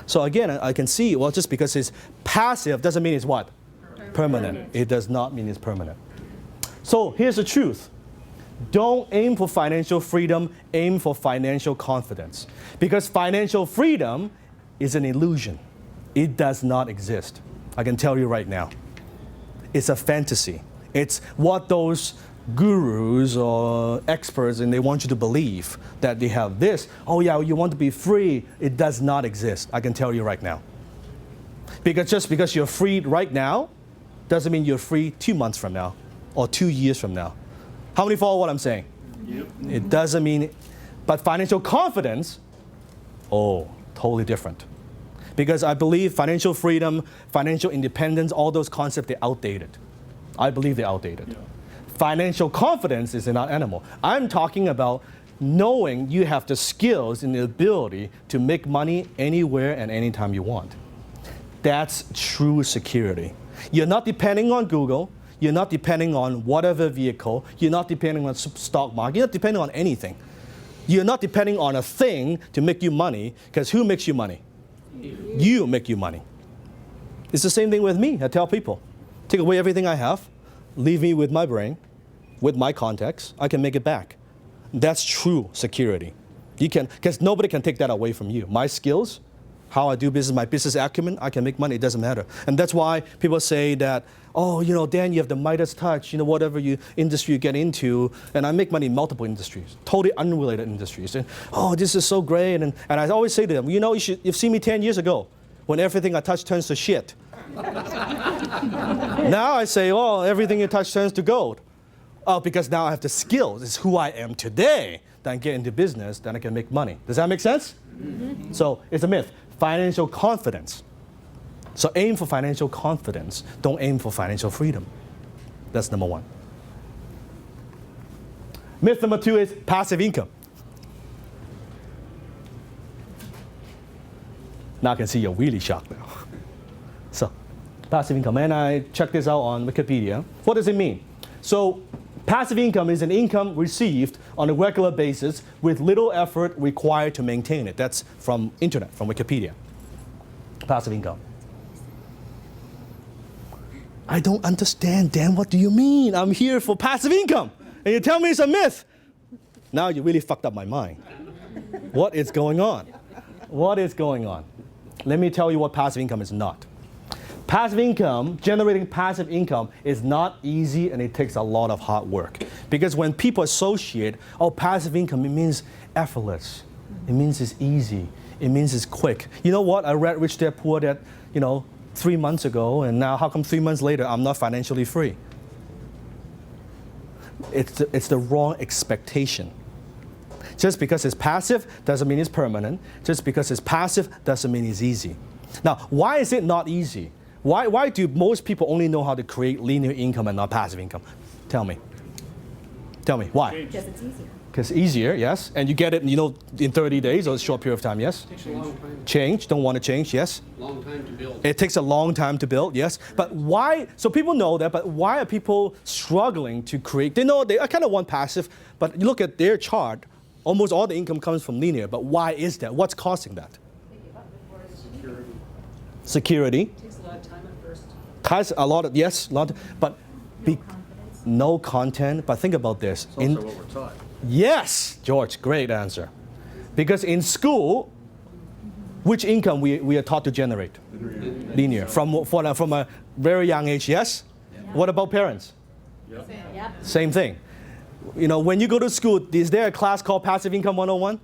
So again, I can see, well, just because it's passive doesn't mean it's what? Permanent. It does not mean it's permanent. So here's the truth. Don't aim for financial freedom, aim for financial confidence. Because financial freedom is an illusion. It does not exist. I can tell you right now. It's a fantasy. It's what those gurus or experts, and they want you to believe that they have this. Oh yeah, you want to be free. It does not exist. I can tell you right now. Because just because you're free right now, doesn't mean you're free 2 months from now or 2 years from now. How many follow what I'm saying? Yep. It doesn't mean, but financial confidence, totally different. Because I believe financial freedom, financial independence, all those concepts, they're outdated. I believe they're outdated. Yeah. Financial confidence is not animal. I'm talking about knowing you have the skills and the ability to make money anywhere and anytime you want. That's true security. You're not depending on Google. You're not depending on whatever vehicle. You're not depending on stock market. You're not depending on anything. You're not depending on a thing to make you money, because who makes you money? You make you money. It's the same thing with me. I tell people, take away everything I have, leave me with my brain, with my contacts, I can make it back. That's true security. You can, because nobody can take that away from you. My skills, how I do business, my business acumen, I can make money, it doesn't matter. And that's why people say that, Dan, you have the Midas touch, whatever industry you get into, and I make money in multiple industries, totally unrelated industries. And, this is so great. And I always say to them, you've seen me 10 years ago, when everything I touch turns to shit. Now I say, everything you touch turns to gold. Because now I have the skills. It's who I am today. Then I get into business, then I can make money. Does that make sense? Mm-hmm. So it's a myth. Financial confidence. So aim for financial confidence. Don't aim for financial freedom. That's number 1. Myth number 2 is passive income. Now I can see you're really shocked now. So, passive income, and I checked this out on Wikipedia. What does it mean? So, passive income is an income received on a regular basis with little effort required to maintain it. That's from internet, from Wikipedia. Passive income. I don't understand, Dan, what do you mean? I'm here for passive income, and you tell me it's a myth. Now you really fucked up my mind. What is going on? What is going on? Let me tell you what passive income is not. Passive income, generating passive income is not easy, and it takes a lot of hard work. Because when people associate, passive income, it means effortless. It means it's easy. It means it's quick. You know what? I read Rich Dad Poor Dad, 3 months ago, and now how come 3 months later I'm not financially free? It's the wrong expectation. Just because it's passive doesn't mean it's permanent. Just because it's passive doesn't mean it's easy. Now, why is it not easy? Why do most people only know how to create linear income and not passive income? Tell me. Tell me, why? Because it's easier. Because it's easier, yes. And you get it, in 30 days or a short period of time, yes? Takes a long time. Change, don't want to change, yes? Long time to build. It takes a long time to build, yes. But why, so people know that, but why are people struggling to create? They know they kind of want passive, but you look at their chart, almost all the income comes from linear, but why is that? What's causing that? Security. Takes a lot of time at first. Has a lot of, yes, but no content. But think about this. It's also what we're taught. Yes, George, great answer. Because in school, which income we are taught to generate? Linear. From a very young age, yes? What about parents? Yep. Same thing. When you go to school, is there a class called Passive Income 101?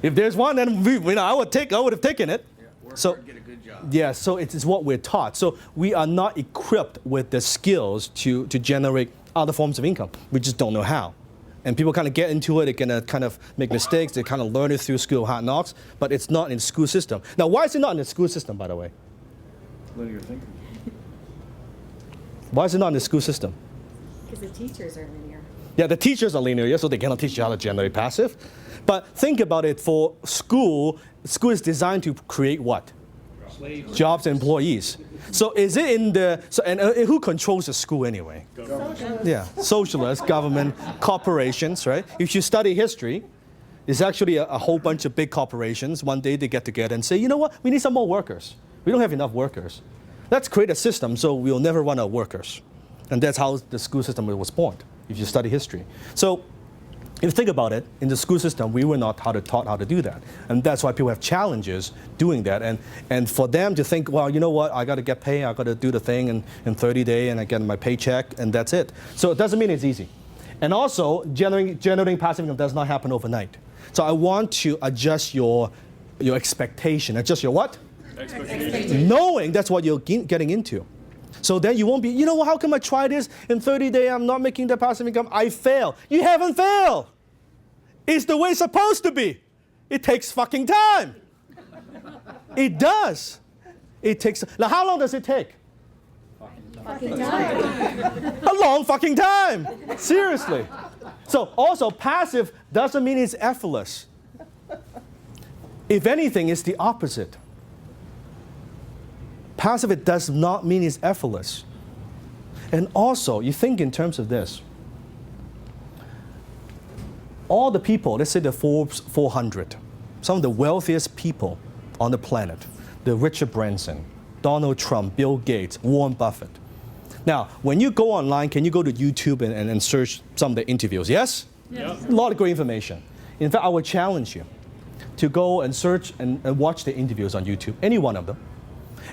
If there's one, then I would have taken it. Work So- hard, get a good job. Yeah, so it's what we're taught. So we are not equipped with the skills to generate other forms of income. We just don't know how. And people kind of get into it, they're going to kind of make mistakes, they kind of learn it through school hard knocks, but it's not in the school system. Now, why is it not in the school system, by the way? Linear thinking. Why is it not in the school system? Because the teachers are linear. Yeah, the teachers are linear, yeah, so they cannot teach you how to generate passive. But think about it, for school is designed to create what? Slaves. Jobs and employees. So is it in the, and who controls the school anyway? Yeah, socialists, government, corporations, right? If you study history, it's actually a whole bunch of big corporations. One day they get together and say, you know what, we need some more workers. We don't have enough workers. Let's create a system so we'll never run out of workers. And that's how the school system was born, if you study history. So if you think about it, in the school system, we were not taught how to do that. And that's why people have challenges doing that. And for them to think, well, you know what, I got to get paid, I got to do the thing in 30 days, and I get my paycheck, and that's it. So it doesn't mean it's easy. And also, generating passive income does not happen overnight. So I want to adjust your expectation. Adjust your what? Expectation. Knowing that's what you're getting into. So then you won't be, how come I try this in 30 days, I'm not making the passive income, I fail. You haven't failed. It's the way it's supposed to be. It takes fucking time. It does. It takes, now how long does it take? A long fucking time. Seriously. So also passive doesn't mean it's effortless. If anything, it's the opposite. Passive, it does not mean it's effortless. And also, you think in terms of this. All the people, let's say the Forbes 400, some of the wealthiest people on the planet, the Richard Branson, Donald Trump, Bill Gates, Warren Buffett. Now, when you go online, can you go to YouTube and search some of the interviews? Yes? Yes. A lot of great information. In fact, I would challenge you to go and search and watch the interviews on YouTube, any one of them.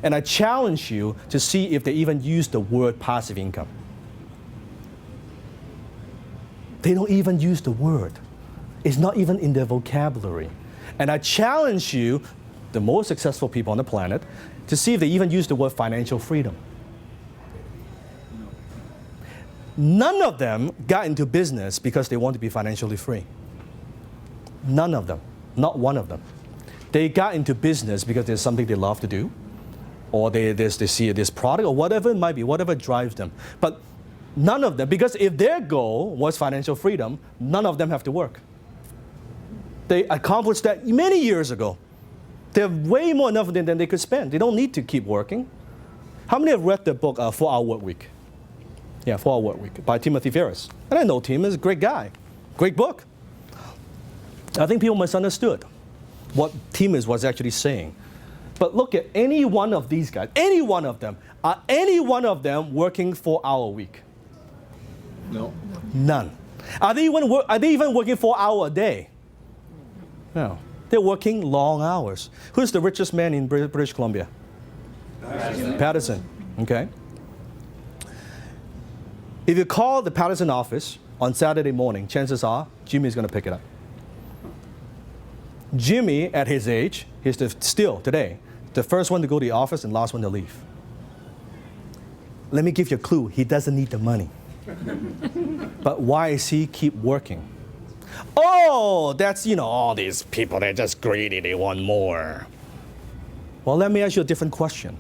And I challenge you to see if they even use the word passive income. They don't even use the word. It's not even in their vocabulary. And I challenge you, the most successful people on the planet, to see if they even use the word financial freedom. None of them got into business because they want to be financially free. None of them. Not one of them. They got into business because there's something they love to do, or they see this product, or whatever it might be, whatever drives them. But none of them, because if their goal was financial freedom, none of them have to work. They accomplished that many years ago. They have way more enough than they could spend. They don't need to keep working. How many have read the book 4-Hour Work Week? Yeah, 4-Hour Work Week by Timothy Ferriss. And I know Tim is a great guy. Great book. I think people misunderstood what Tim was actually saying. But look at any one of these guys, any one of them. Are any one of them working 4-hour week? No. None. Are they even working 4 hours a day? No. They're working long hours. Who's the richest man in British Columbia? Patterson. Okay. If you call the Patterson office on Saturday morning, chances are Jimmy's going to pick it up. Jimmy, at his age, still today, The first one to go to the office and last one to leave. Let me give you a clue. He doesn't need the money. But why is he keep working? Oh, that's, all these people, they're just greedy. They want more. Well, let me ask you a different question.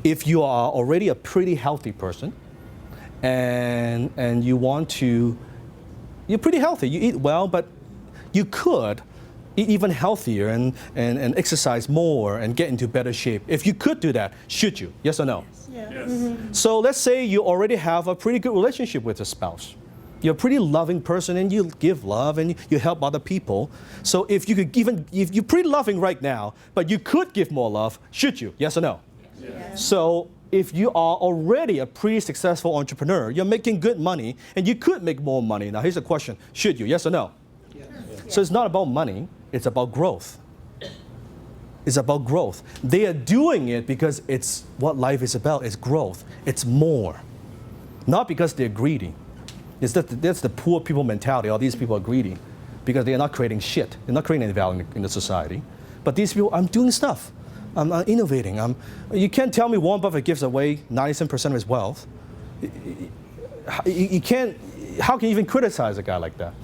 If you are already a pretty healthy person and you're pretty healthy, you eat well, but you could eat even healthier and exercise more and get into better shape. If you could do that, should you? Yes or no? Yeah. Yes. So let's say you already have a pretty good relationship with your spouse. You're a pretty loving person and you give love and you help other people. So if you're pretty loving right now, but you could give more love, should you? Yes or no? Yes. So if you are already a pretty successful entrepreneur, you're making good money and you could make more money. Now here's the question, should you? Yes or no? Yes. So it's not about money, it's about growth. It's about growth. They are doing it because it's what life is about. It's growth. It's more. Not because they're greedy. That's the poor people mentality. All these people are greedy because they are not creating shit. They're not creating any value in the society. But these people, I'm doing stuff. I'm innovating. You can't tell me Warren Buffett gives away 97% of his wealth. You can't. How can you even criticize a guy like that?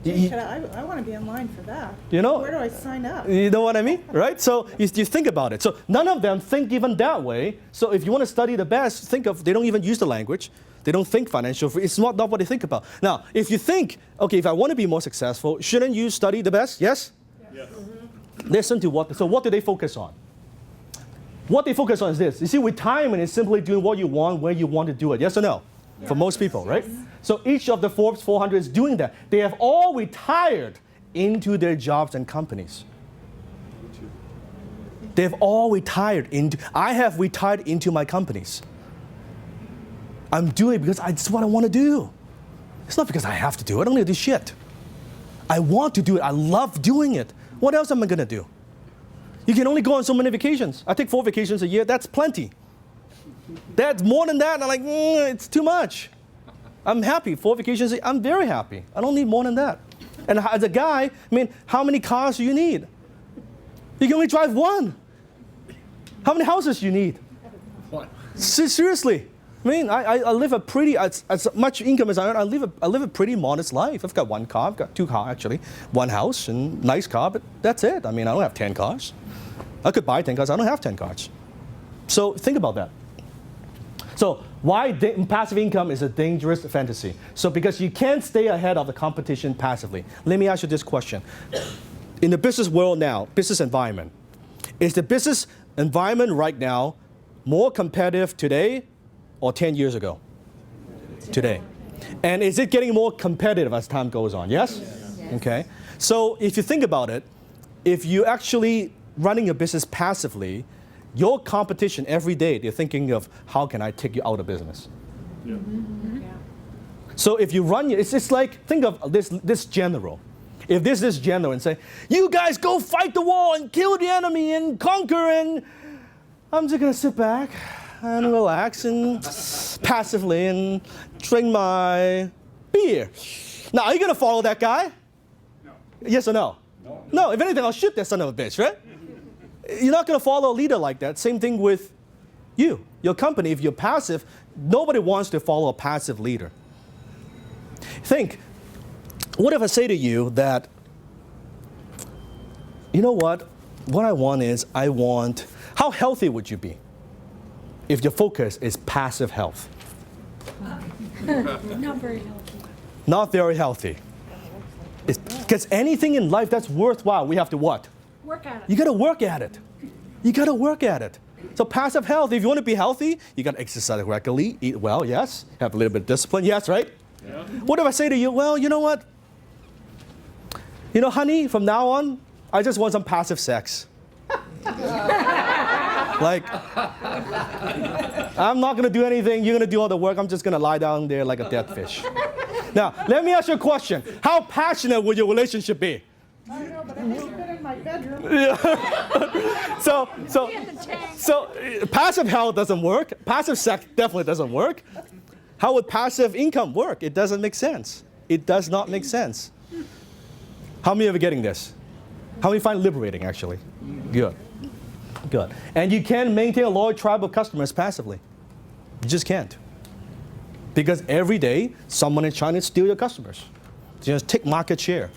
I want to be in line for that. You know? Where do I sign up? You know what I mean, right? So you think about it. So none of them think even that way. So if you want to study the best, they don't even use the language. They don't think financial free. It's not what they think about. Now, if you think, okay, if I want to be more successful, shouldn't you study the best? Yes? Yes. Listen to what do they focus on? What they focus on is this. You see, retirement is simply doing what you want, where you want to do it. Yes or no? Yeah. For most people, right? So each of the Forbes 400 is doing that. They have all retired into their jobs and companies. They've all retired I have retired into my companies. I'm doing it because it's what I want to do. It's not because I have to do it. I don't need to do shit. I want to do it. I love doing it. What else am I going to do? You can only go on so many vacations. I take 4 vacations a year. That's plenty. That's more than that. And I'm like, it's too much. I'm happy. 4 vacations. I'm very happy. I don't need more than that. And as a guy, how many cars do you need? You can only drive one. How many houses do you need? One. Seriously. I live a pretty, as much income as I earn, I live a pretty modest life. I've got 1 car. I've got 2 cars, actually. 1 house and nice car, but that's it. I don't have 10 cars. I could buy 10 cars. I don't have 10 cars. So think about that. So why passive income is a dangerous fantasy? So because you can't stay ahead of the competition passively. Let me ask you this question. In the business world now, business environment, is the business environment right now more competitive today or 10 years ago? Today. And is it getting more competitive as time goes on? Yes? Yes. Okay. So if you think about it, if you're actually running a business passively, your competition every day, they're thinking of how can I take you out of business? Yeah. Mm-hmm. Yeah. So if you run, it's like, think of this general. If this general and say, you guys go fight the war and kill the enemy and conquer, and I'm just gonna sit back and relax and passively and drink my beer. Now, are you gonna follow that guy? No. Yes or no? No. No, if anything, I'll shoot that son of a bitch, right? You're not gonna follow a leader like that. Same thing with you, your company. If you're passive, nobody wants to follow a passive leader. Think, what if I say to you that, you know what I want is, how healthy would you be if your focus is passive health? Not very healthy. Not very healthy. Because anything in life that's worthwhile, we have to what? Work at it. You gotta work at it. You gotta work at it. So passive health, if you want to be healthy, you gotta exercise regularly, eat well, yes. Have a little bit of discipline, yes, right? Yeah. What if I say to you, well, you know what? You know, honey, from now on, I just want some passive sex. Like, I'm not gonna do anything, you're gonna do all the work, I'm just gonna lie down there like a dead fish. Now, let me ask you a question. How passionate would your relationship be? I don't know, but I haven't been in my bedroom. So passive health doesn't work. Passive sex definitely doesn't work. How would passive income work? It doesn't make sense. It does not make sense. How many of you are getting this? How many find it liberating, actually? Good. Good. And you can't maintain a loyal tribe of customers passively. You just can't. Because every day, someone is trying to steal your customers. Just take market share.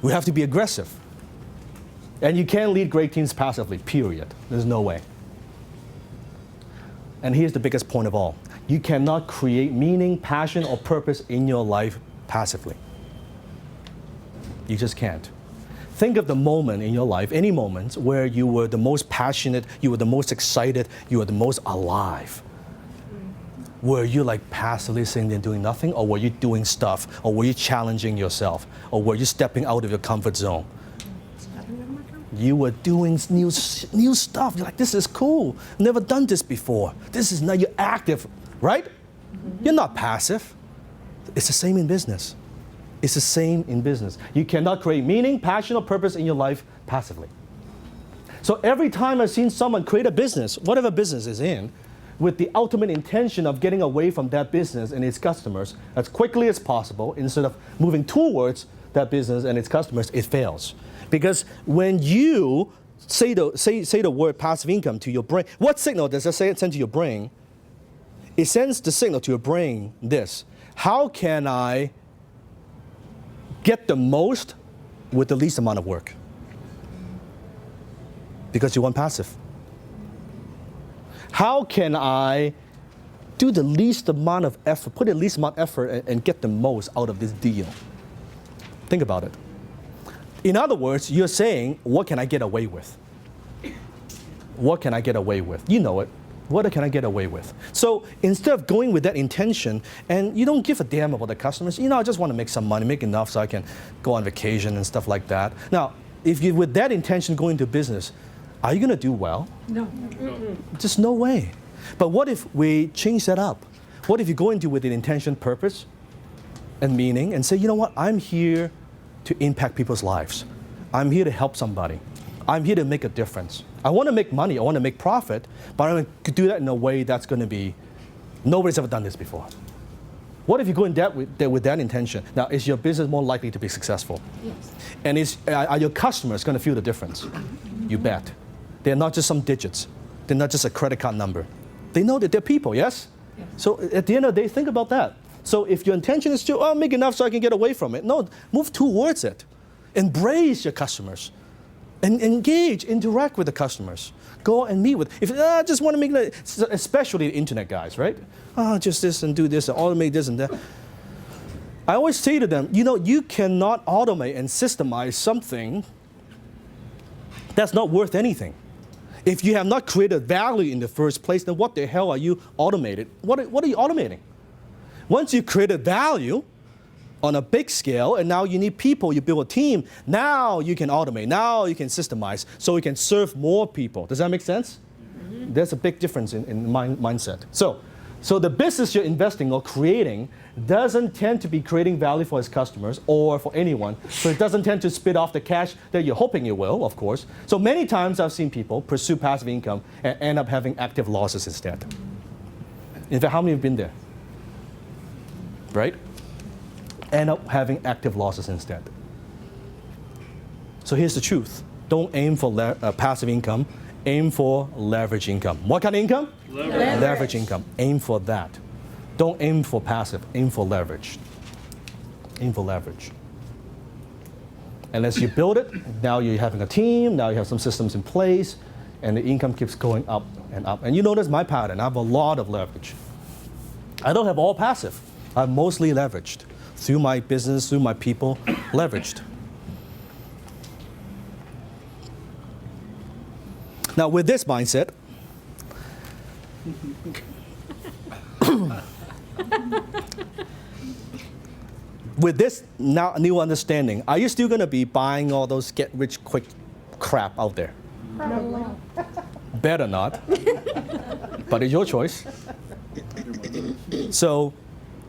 We have to be aggressive. And you can't lead great teams passively, period. There's no way. And here's the biggest point of all. You cannot create meaning, passion, or purpose in your life passively. You just can't. Think of the moment in your life, any moments, where you were the most passionate, you were the most excited, you were the most alive. Were you like passively sitting there doing nothing, or were you doing stuff, or were you challenging yourself, or were you stepping out of your comfort zone? You were doing new stuff. You're like, this is cool. Never done this before. This is now you're active, right? You're not passive. It's the same in business. It's the same in business. You cannot create meaning, passion, or purpose in your life passively. So every time I've seen someone create a business, whatever business is in, with the ultimate intention of getting away from that business and its customers as quickly as possible, instead of moving towards that business and its customers, it fails. Because when you say the word passive income to your brain, what signal does that send to your brain? It sends the signal to your brain this: how can I get the most with the least amount of work? Because you want passive. How can I do the least amount of effort, put the least amount of effort and get the most out of this deal? Think about it. In other words, you're saying, what can I get away with? What can I get away with? You know it. What can I get away with? So instead of going with that intention, and you don't give a damn about the customers, I just want to make some money, make enough so I can go on vacation and stuff like that. Now, if you with that intention go into business, are you going to do well? No. Just no way. But what if we change that up? What if you go into with an intention, purpose, and meaning, and say, you know what, I'm here to impact people's lives. I'm here to help somebody. I'm here to make a difference. I want to make money, I want to make profit, but I'm going to do that in a way that's going to be, nobody's ever done this before. What if you go in that with that intention? Now, is your business more likely to be successful? Yes. And are your customers going to feel the difference? You bet. They're not just some digits. They're not just a credit card number. They know that they're people, yes? Yes. So at the end of the day, think about that. So if your intention is to, make enough so I can get away from it, no, move towards it. Embrace your customers. And engage, interact with the customers. Go and meet with, if I just want to make, especially the internet guys, right? Just this and do this and automate this and that. I always say to them, you cannot automate and systemize something that's not worth anything. If you have not created value in the first place, then what the hell are you automated? What are you automating? Once you created value on a big scale, and now you need people, you build a team, now you can automate, now you can systemize, so you can serve more people. Does that make sense? Mm-hmm. There's a big difference in mindset. So the business you're investing or creating doesn't tend to be creating value for its customers or for anyone. So it doesn't tend to spit off the cash that you're hoping it will, of course. So many times I've seen people pursue passive income and end up having active losses instead. In fact, how many have been there? Right? End up having active losses instead. So here's the truth. Don't aim for passive income. Aim for leverage income. What kind of income? Leverage income. Aim for that. Don't aim for passive. Aim for leverage. Aim for leverage. And as you build it, now you're having a team, now you have some systems in place, and the income keeps going up and up. And you notice my pattern. I have a lot of leverage. I don't have all passive. I'm mostly leveraged. Through my business, through my people, leveraged. Now, with this mindset, with this now new understanding, are you still going to be buying all those get-rich-quick crap out there? No. Better not. But it's your choice. So,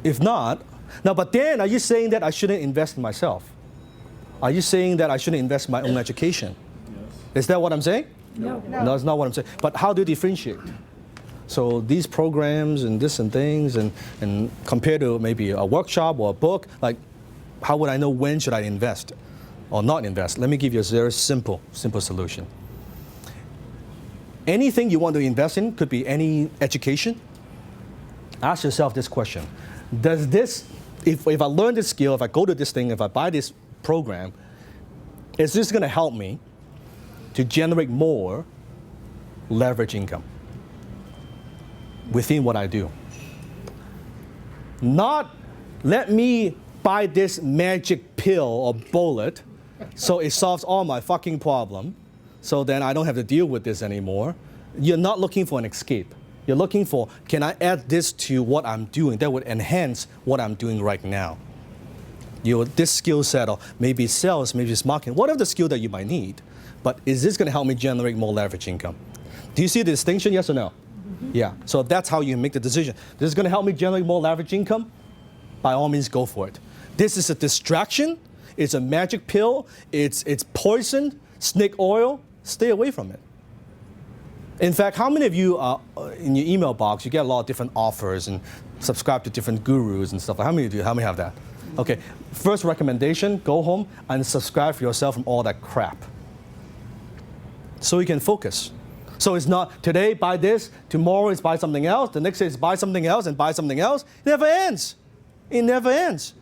if not, now, but then are you saying that I shouldn't invest in myself? Are you saying that I shouldn't invest in my own education? Yes. Is that what I'm saying? No. No, that's not what I'm saying. But how do you differentiate? So these programs and this and things and compared to maybe a workshop or a book, like how would I know when should I invest or not invest? Let me give you a very simple solution. anything you want to invest in, could be any education. Ask yourself this question. Does this, if I learn this skill, if I go to this thing, if I buy this program, is this going to help me to generate more leverage income within what I do? Not let me buy this magic pill or bullet so it solves all my fucking problem, so then I don't have to deal with this anymore. You're not looking for an escape. You're looking for, can I add this to what I'm doing that would enhance what I'm doing right now? This skill set, or maybe it's sales, maybe it's marketing, whatever the skill that you might need, but is this going to help me generate more leverage income? Do you see the distinction, yes or no? Yeah, so that's how you make the decision. This is going to help me generate more leverage income? By all means, go for it. This is a distraction. It's a magic pill. It's poison, snake oil. Stay away from it. In fact, how many of you in your email box, you get a lot of different offers and subscribe to different gurus and stuff? How many of you? How many have that? Okay, first recommendation, go home and subscribe for yourself from all that crap. So you can focus. So it's not today buy this, tomorrow is buy something else, the next day is buy something else and buy something else. It never ends. It never ends.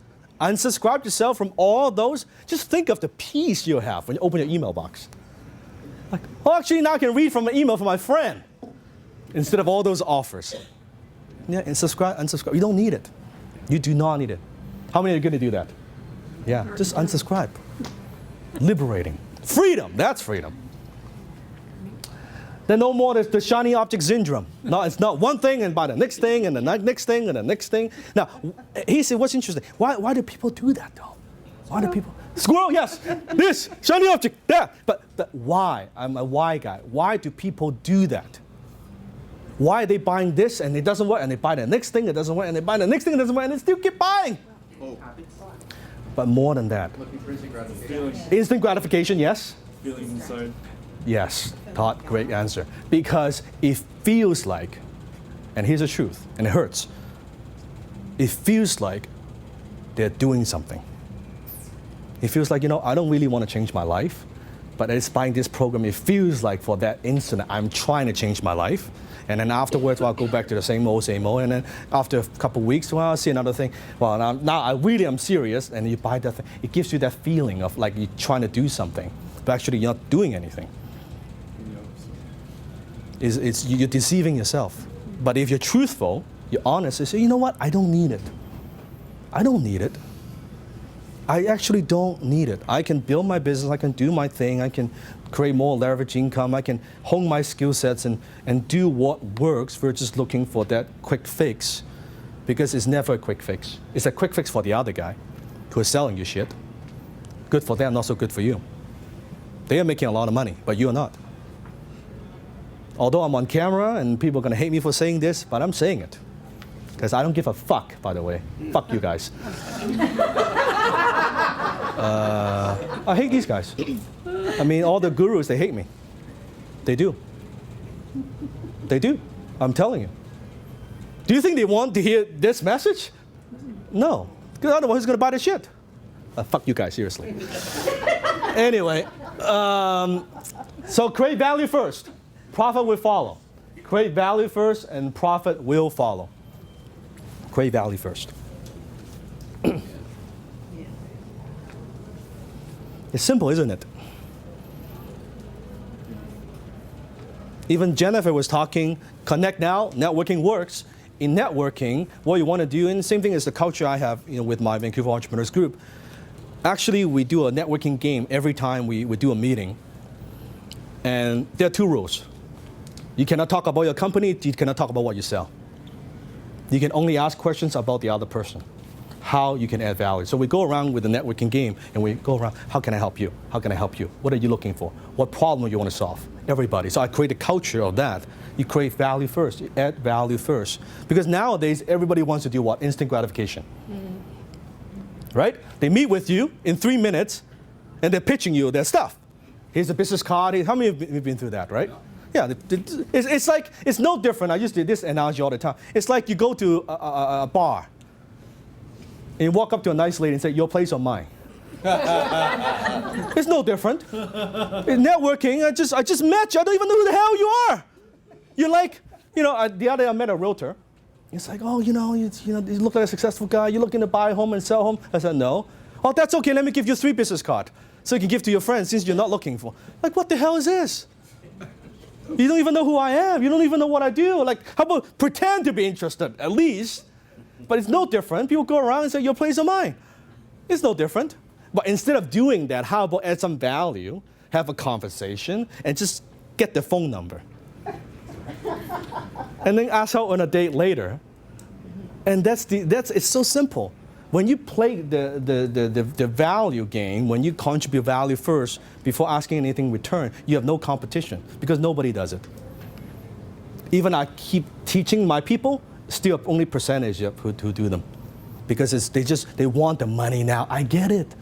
Unsubscribe yourself from all those. Just think of the peace you have when you open your email box. Like, oh, actually now I can read from an email from my friend instead of all those offers. Yeah, and subscribe, unsubscribe. You don't need it. You do not need it. How many are going to do that? Yeah, just unsubscribe. Liberating. Freedom, that's freedom. Then no more the shiny object syndrome. No, it's not one thing and buy the next thing and the next thing and the next thing. Now, he said, what's interesting? Why do people do that though? Why do people? Squirrel, yes. This, shiny object, that. But why? I'm a why guy. Why do people do that? Why are they buying this and it doesn't work and they buy the next thing, it doesn't work, and they buy the next thing, it doesn't work, and they still keep buying? Oh. But more than that. Looking for instant gratification. Instant gratification, yes. Feelings inside. Yes, Todd, great answer. Because it feels like, and here's the truth, and it hurts, it feels like they're doing something. It feels like, I don't really want to change my life, but it's buying this program, it feels like for that instant, I'm trying to change my life. And then afterwards, I'll go back to the same old. And then after a couple of weeks, I'll see another thing. Well, now I really am serious, and you buy that thing. It gives you that feeling of like you're trying to do something, but actually you're not doing anything. You're deceiving yourself. But if you're truthful, you're honest, you say, you know what, I don't need it. I don't need it. I actually don't need it. I can build my business, I can do my thing, I can create more leverage income, I can hone my skill sets and do what works versus looking for that quick fix. Because it's never a quick fix. It's a quick fix for the other guy who is selling you shit. Good for them, not so good for you. They are making a lot of money, but you are not. Although I'm on camera and people are going to hate me for saying this, but I'm saying it. Because I don't give a fuck, by the way. Fuck you guys. I hate these guys. I mean, all the gurus, they hate me. They do. They do. I'm telling you. Do you think they want to hear this message? No. Because otherwise, who's going to buy the shit? Fuck you guys, seriously. Anyway, so create value first. Profit will follow. Create value first, and profit will follow. Create value first. It's simple, isn't it? Even Jennifer was talking, connect now, networking works. In networking, what you want to do, and the same thing as the culture I have with my Vancouver Entrepreneurs Group, actually we do a networking game every time we do a meeting. And there are two rules. You cannot talk about your company, you cannot talk about what you sell. You can only ask questions about the other person, how you can add value. So we go around with the networking game and we go around, how can I help you? How can I help you? What are you looking for? What problem do you want to solve? Everybody. So I create a culture of that. You create value first, you add value first. Because nowadays, everybody wants to do what? Instant gratification. Mm-hmm. Right? They meet with you in 3 minutes and they're pitching you their stuff. Here's a business card. How many of you have been through that, right? Yeah, it's like, it's no different. I used to do this analogy all the time. It's like you go to a bar and you walk up to a nice lady and say, your place or mine? It's no different. In networking, I just met you. I don't even know who the hell you are. You're like, the other day I met a realtor. He's like, oh, you look like a successful guy. You're looking to buy a home and sell a home. I said, no. Oh, that's okay. Let me give you 3 business cards so you can give to your friends since you're not looking for. Like, what the hell is this? You don't even know who I am. You don't even know what I do. Like, how about pretend to be interested at least? But it's no different. People go around and say, your place or mine. It's no different. But instead of doing that, how about add some value, have a conversation, and just get the phone number? And then ask out on a date later. And it's so simple. When you play the value game, when you contribute value first before asking anything in return, you have no competition because nobody does it. Even I keep teaching my people, still only percentage of who do them. Because they want the money now. I get it.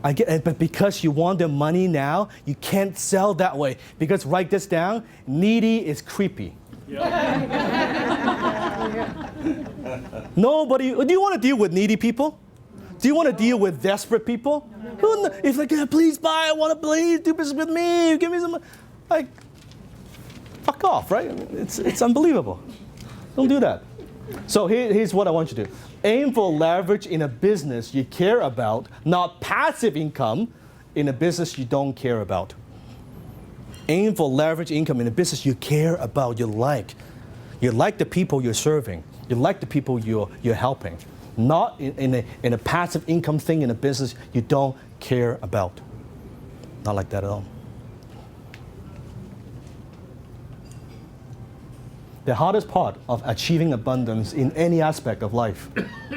But because you want the money now, you can't sell that way. Because write this down, needy is creepy. Nobody, do you want to deal with needy people? Do you want to deal with desperate people? No. It's like, please buy, I want to please do business with me, give me some, like, fuck off, right? It's unbelievable. Don't do that. So here's what I want you to do. Aim for leverage in a business you care about, not passive income in a business you don't care about. Aim for leverage income in a business you care about, you like. You like the people you're serving. You like the people you're helping. Not in a passive income thing in a business you don't care about. Not like that at all. The hardest part of achieving abundance in any aspect of life,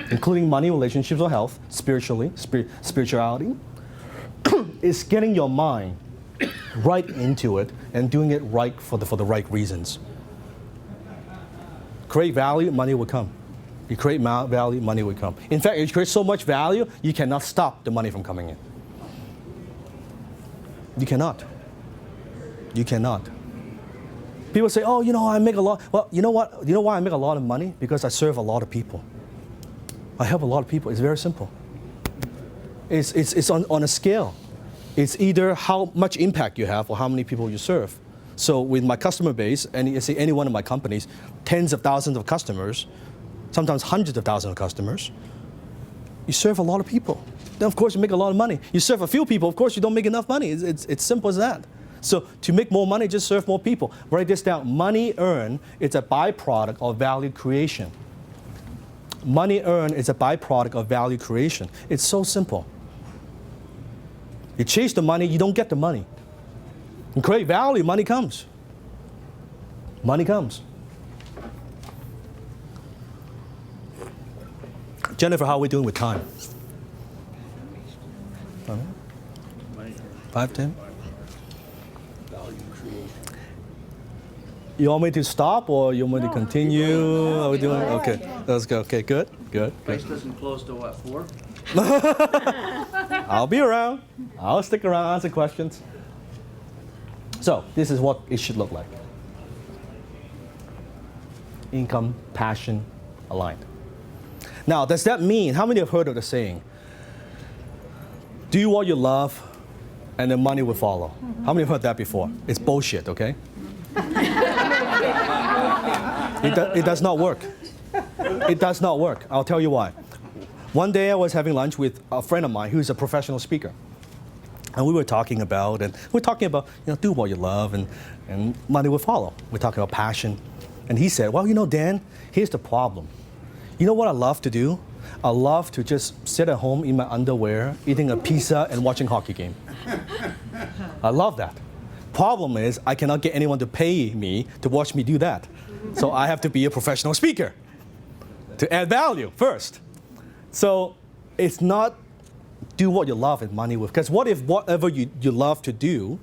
including money, relationships, or health, spirituality, is getting your mind right into it and doing it right for the right reasons. Create value, money will come. You create value, money will come. In fact, if you create so much value, you cannot stop the money from coming in. You cannot. You cannot. People say, oh, I make a lot. Well, you know what? You know why I make a lot of money? Because I serve a lot of people. I help a lot of people. It's very simple. It's on a scale. It's either how much impact you have or how many people you serve. So with my customer base, and you see any one of my companies, tens of thousands of customers, sometimes hundreds of thousands of customers, you serve a lot of people. Then of course you make a lot of money. You serve a few people, of course you don't make enough money. It's simple as that. So to make more money, just serve more people. Write this down. Money earned is a byproduct of value creation. Money earned is a byproduct of value creation. It's so simple. You chase the money, you don't get the money. You create value, money comes. Money comes. Jennifer, how are we doing with time? 5, 10? You want me to stop or you want me to continue? Are we doing? Okay, let's go. Okay, good. Place doesn't close till what, 4? I'll be around. I'll stick around, answer questions. So this is what it should look like. Income, passion, aligned. Now, does that mean, how many have heard of the saying, do what you love and the money will follow? How many have heard that before? It's bullshit, okay? It does not work. It does not work. I'll tell you why. One day I was having lunch with a friend of mine who's a professional speaker. And we were talking about, do what you love and money will follow. We're talking about passion. And he said, well, Dan, here's the problem. You know what I love to do? I love to just sit at home in my underwear, eating a pizza and watching hockey game. I love that. Problem is, I cannot get anyone to pay me to watch me do that. So I have to be a professional speaker to add value first. So it's not do what you love and money will. Because what if whatever you love to do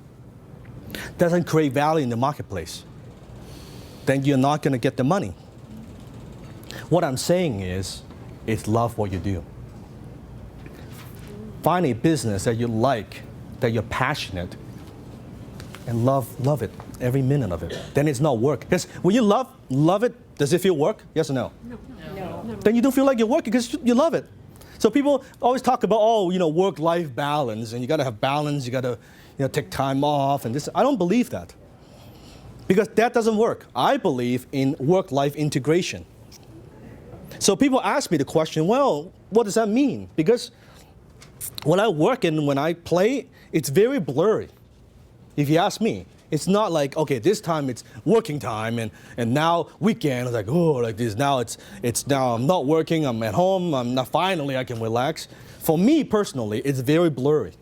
doesn't create value in the marketplace? Then you're not going to get the money. What I'm saying is love what you do. Find a business that you like, that you're passionate, and love it, every minute of it. Then it's not work. Because when you love it, does it feel work? Yes or no? No. Then you don't feel like you're working because you love it. So people always talk about, work-life balance, and you got to have balance, you got to take time off, and this. I don't believe that. Because that doesn't work. I believe in work-life integration. So people ask me the question, well, what does that mean? Because when I work and when I play, it's very blurry. If you ask me, it's not like, okay, this time it's working time and now weekend, it's like, oh, like this. Now it's now I'm not working, I'm at home, finally I can relax. For me personally, it's very blurry.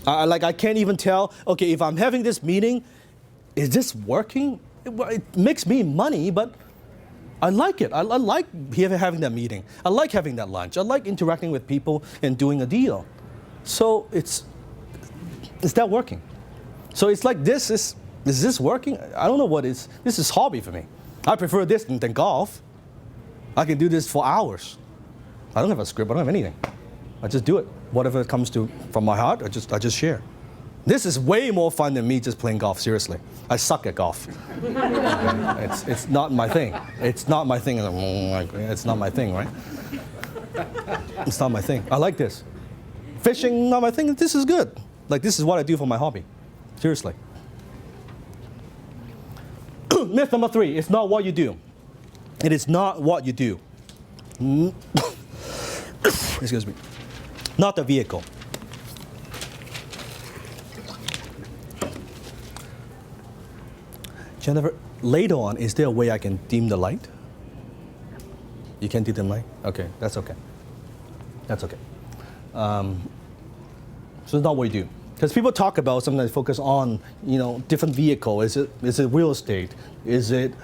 I can't even tell, okay, if I'm having this meeting, is this working? It makes me money, but I like it. I like having that meeting. I like having that lunch. I like interacting with people and doing a deal. So is that working? So it's like is this working? I don't know what is. This is hobby for me. I prefer this than golf. I can do this for hours. I don't have a script. I don't have anything. I just do it. Whatever comes from my heart, I just share. This is way more fun than me just playing golf, seriously. I suck at golf. It's not my thing. It's not my thing. It's not my thing, right? It's not my thing. I like this. Fishing, not my thing. This is good. Like, this is what I do for my hobby. Seriously. Myth number 3, it's not what you do. It is not what you do. Excuse me. Not the vehicle. Jennifer, later on, is there a way I can dim the light? You can't dim the light? Okay, that's okay. That's okay. So it's not what you do. Because people talk about something that focus on, different vehicle. Is it real estate? Is it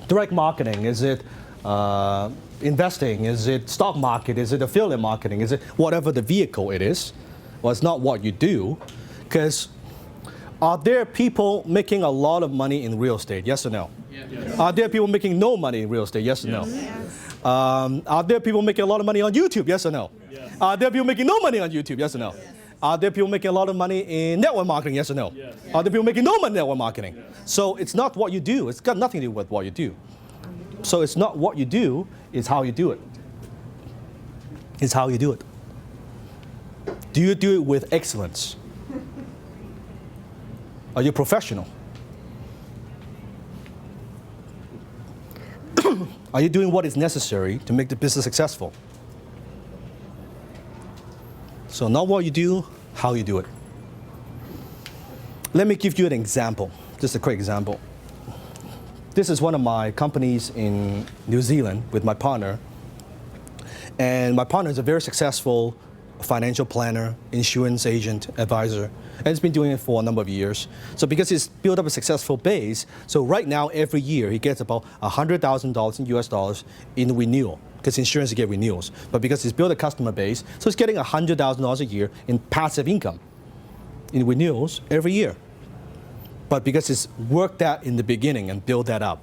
direct marketing? Is it investing? Is it stock market? Is it affiliate marketing? Is it whatever the vehicle it is? Well, it's not what you do. Because are there people making a lot of money in real estate? Yes or no? Yes. Are there people making no money in real estate? Yes or no? Yes. Are there people making a lot of money on YouTube? Yes or no? Yes. Are there people making no money on YouTube? Yes or no? Yes. Are there people making a lot of money in network marketing? Yes or no? Yes. Are there people making no money in network marketing? Yes. So it's not what you do. It's got nothing to do with what you do. So it's not what you do, it's how you do it. It's how you do it. Do you do it with excellence? Are you professional? Are you doing what is necessary to make the business successful? So not what you do, how you do it. Let me give you an example, just a quick example. This is one of my companies in New Zealand with my partner. And my partner is a very successful financial planner, insurance agent, advisor, and he's been doing it for a number of years. So because he's built up a successful base, so right now every year he gets about $100,000 in US dollars in renewal, because insurance you get renewals. But because he's built a customer base, so he's getting $100,000 a year in passive income, in renewals every year. But because he's worked that in the beginning and built that up.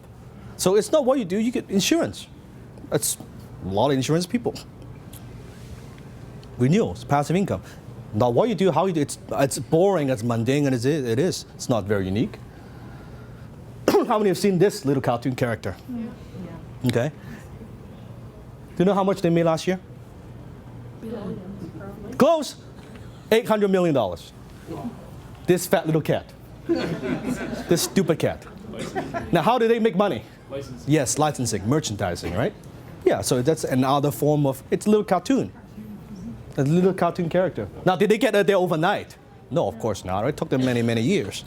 So it's not what you do, you get insurance. That's a lot of insurance people. Renewals, passive income. Not what you do, how you do. It's boring, it's mundane, and it is. It's not very unique. How many have seen this little cartoon character? Yeah. Okay. Do you know how much they made last year? Close. $800 million. This fat little cat. This stupid cat. Now, how do they make money? Licensing. Yes, licensing, merchandising, right? Yeah, so that's another form of, it's a little cartoon. A little cartoon character. Now, did they get there overnight? No, of course not. It took them many, many years.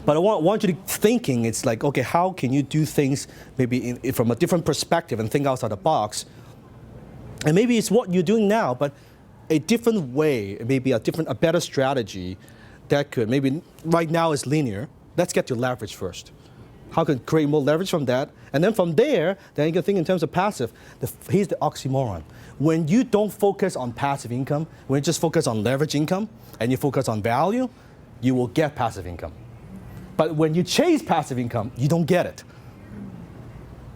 But I want you to thinking, it's like, okay, how can you do things maybe from a different perspective and think outside the box? And maybe it's what you're doing now, but a different way, maybe a better strategy that could, maybe right now is linear. Let's get to leverage first. How can create more leverage from that? And then from there, then you can think in terms of passive. Here's the oxymoron. When you don't focus on passive income, when you just focus on leverage income, and you focus on value, you will get passive income. But when you chase passive income, you don't get it.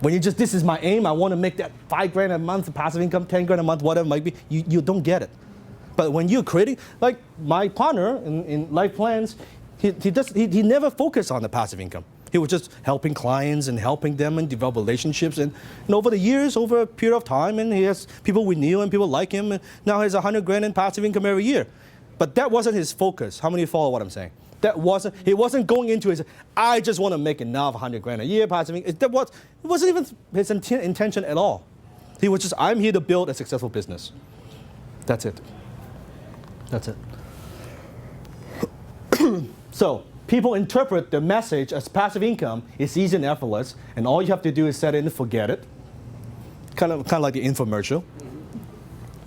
When you just, this is my aim, I want to make that $5,000 a month passive income, $10,000 a month, whatever it might be, you don't get it. But when you're creating, like my partner in Life Plans, he never focused on the passive income. He was just helping clients and helping them and develop relationships. And over the years, over a period of time, and he has people we knew and people like him. And now he has $100,000 in passive income every year. But that wasn't his focus. How many follow what I'm saying? He wasn't going into his, I just want to make enough 100 grand a year passive income. It wasn't even his intention at all. He was just, I'm here to build a successful business. That's it. That's it. So people interpret the message as passive income. It's easy and effortless, and all you have to do is set it and forget it. Kind of like the infomercial.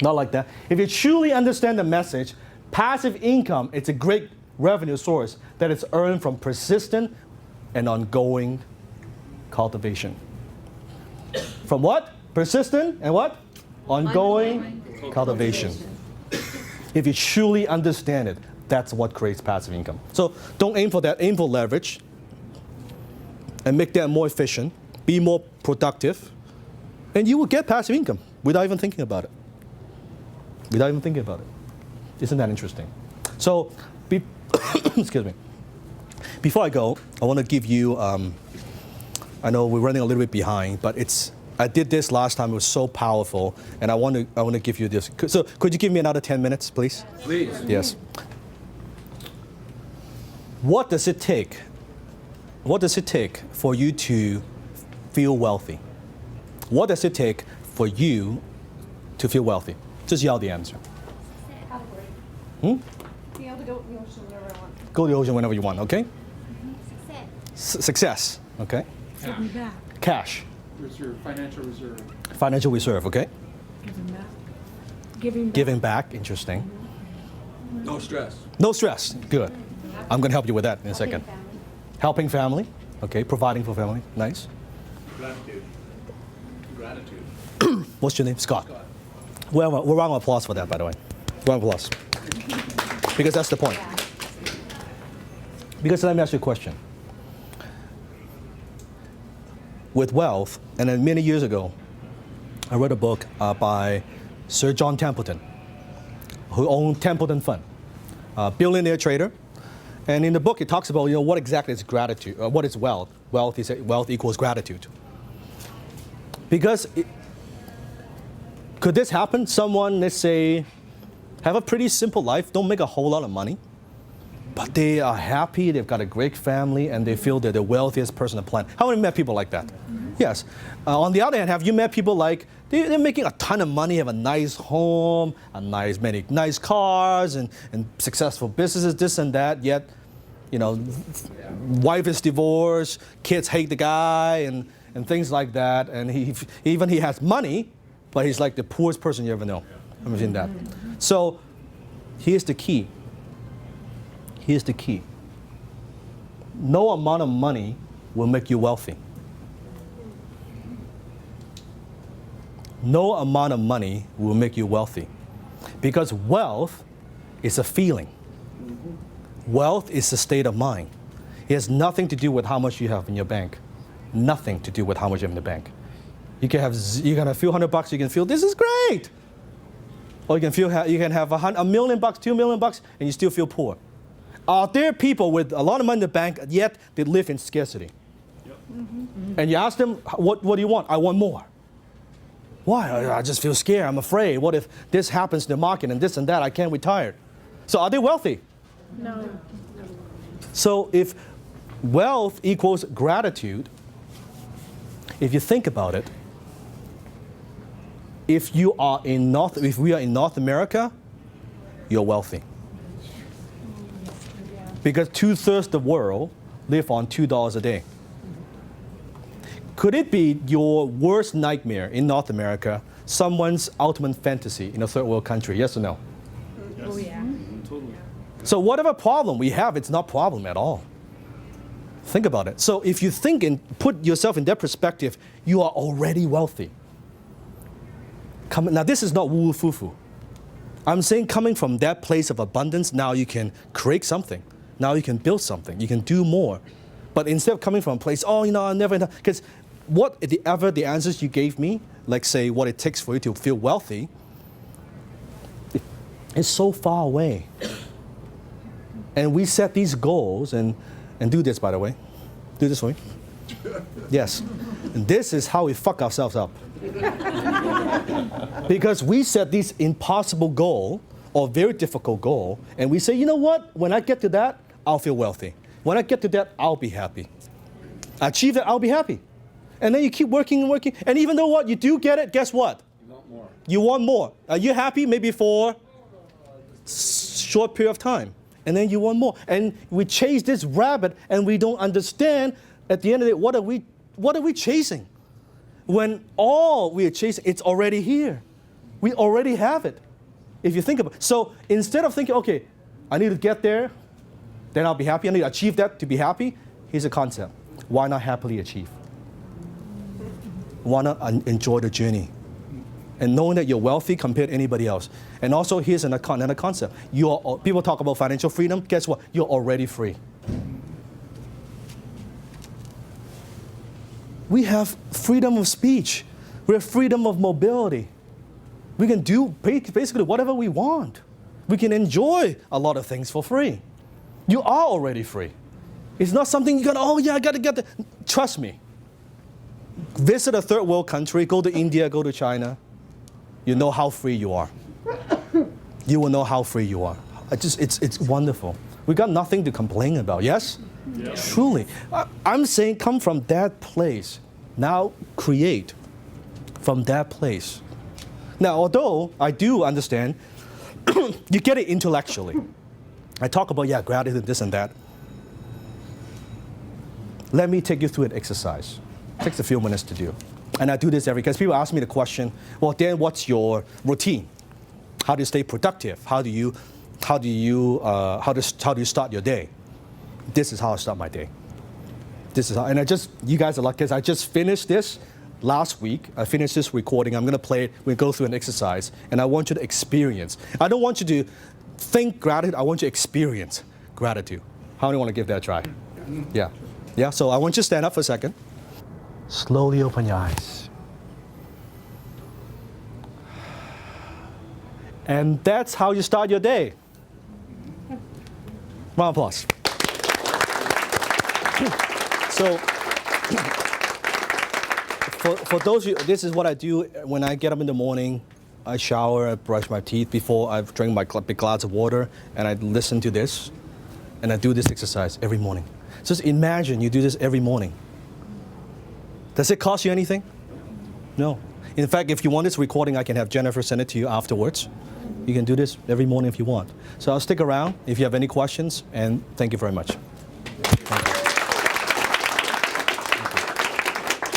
Not like that. If you truly understand the message, passive income, it's a great revenue source that is earned from persistent and ongoing cultivation. From what? Persistent and what? Ongoing cultivation. If you truly understand it, that's what creates passive income. So don't aim for that, aim for leverage and make that more efficient, be more productive, and you will get passive income without even thinking about it. Without even thinking about it. Isn't that interesting? So, excuse me. Before I go, I want to give you, I know we're running a little bit behind, but I did this last time, it was so powerful, and I want to give you this. So could you give me another 10 minutes, please? Please. Yes. What does it take? What does it take for you to feel wealthy? What does it take for you to feel wealthy? Just yell the answer. Being able to go to the ocean whenever I want. Go to the ocean whenever you want, okay? Success, okay? Give back. Cash. Reserve, financial reserve. Financial reserve, okay? Giving back. Giving back. Giving back, interesting. No stress. No stress, good. I'm going to help you with that in a second. Helping family, okay? Providing for family, nice. Gratitude. What's your name? Scott. Well, round of applause for that, by the way. Round of applause. Because that's the point. Because let me ask you a question. With wealth, and then many years ago, I read a book by Sir John Templeton, who owned Templeton Fund, a billionaire trader. And in the book, it talks about what exactly is gratitude, what is wealth. Wealth equals gratitude. Because could this happen? Someone, let's say, have a pretty simple life, don't make a whole lot of money, but they are happy, they've got a great family, and they feel they're the wealthiest person on the planet. How many met people like that? Mm-hmm. Yes. On the other hand, have you met people like, they're making a ton of money, have a nice home, many nice cars, and successful businesses, this and that, yet, wife is divorced, kids hate the guy, and things like that, and he has money, but he's like the poorest person you ever know. Imagine that. So here's the key. Here's the key. No amount of money will make you wealthy. No amount of money will make you wealthy. Because wealth is a feeling. Wealth is a state of mind. It has nothing to do with how much you have in your bank. Nothing to do with how much you have in the bank. You can have a few $100, you can feel this is great. Or you can have $1 million, $2 million, and you still feel poor. Are there people with a lot of money in the bank, yet they live in scarcity? Yep. Mm-hmm. And you ask them, what do you want? I want more. Why? I just feel scared. I'm afraid. What if this happens to the market and this and that? I can't retire. So are they wealthy? No. So if wealth equals gratitude, if you think about it, if we are in North America, you're wealthy. Because 2/3 of the world live on $2 a day. Could it be your worst nightmare in North America, someone's ultimate fantasy in a third world country? Yes or no? Yes. Oh, yeah. Totally. So whatever problem we have, it's not a problem at all. Think about it. So if you think and put yourself in that perspective, you are already wealthy. Now this is not woo-foo-foo. I'm saying coming from that place of abundance, now you can create something. Now you can build something. You can do more. But instead of coming from a place, I'll never, because whatever the answers you gave me, like say what it takes for you to feel wealthy, it's so far away. And we set these goals, and do this, by the way. Do this for me. Yes. And this is how we fuck ourselves up. Because we set this impossible goal, or very difficult goal, and we say, you know what, when I get to that, I'll feel wealthy. When I get to that, I'll be happy. Achieve it, I'll be happy. And then you keep working and working. And even though what you do get it, guess what? You want more. You want more. Are you happy maybe for short period of time? And then you want more. And we chase this rabbit and we don't understand at the end of the day, what are we chasing? When all we are chasing, it's already here. We already have it. If you think about it. So instead of thinking, okay, I need to get there, then I'll be happy. I need to achieve that to be happy. Here's a concept. Why not happily achieve? Why not enjoy the journey? And knowing that you're wealthy compared to anybody else. And also, here's another concept. People talk about financial freedom. Guess what? You're already free. We have freedom of speech. We have freedom of mobility. We can do basically whatever we want. We can enjoy a lot of things for free. You are already free. It's not something you I got to get that. Trust me. Visit a third world country, go to India, go to China. You know how free you are. You will know how free you are. It's wonderful. We got nothing to complain about, yes? Yes. Truly. I'm saying come from that place. Now create from that place. Now, although I do understand, you get it intellectually. I talk about, gratitude, this and that. Let me take you through an exercise. It takes a few minutes to do. And I do this because people ask me the question, well, Dan, what's your routine? How do you stay productive? How do you start your day? This is how I start my day. This is how, and you guys are lucky because I just finished this last week. I finished this recording. I'm going to play it. We go through an exercise, and I want you to experience. I don't want you to think gratitude. I want you to experience gratitude. How many want to give that a try? Yeah. Yeah, so I want you to stand up for a second. Slowly open your eyes. And that's how you start your day. Round of applause. So, for those of you, this is what I do when I get up in the morning. I shower, I brush my teeth before I drink my big glass of water, and I listen to this, and I do this exercise every morning. Just imagine you do this every morning. Does it cost you anything? No. In fact, if you want this recording, I can have Jennifer send it to you afterwards. You can do this every morning if you want. So I'll stick around if you have any questions, and thank you very much.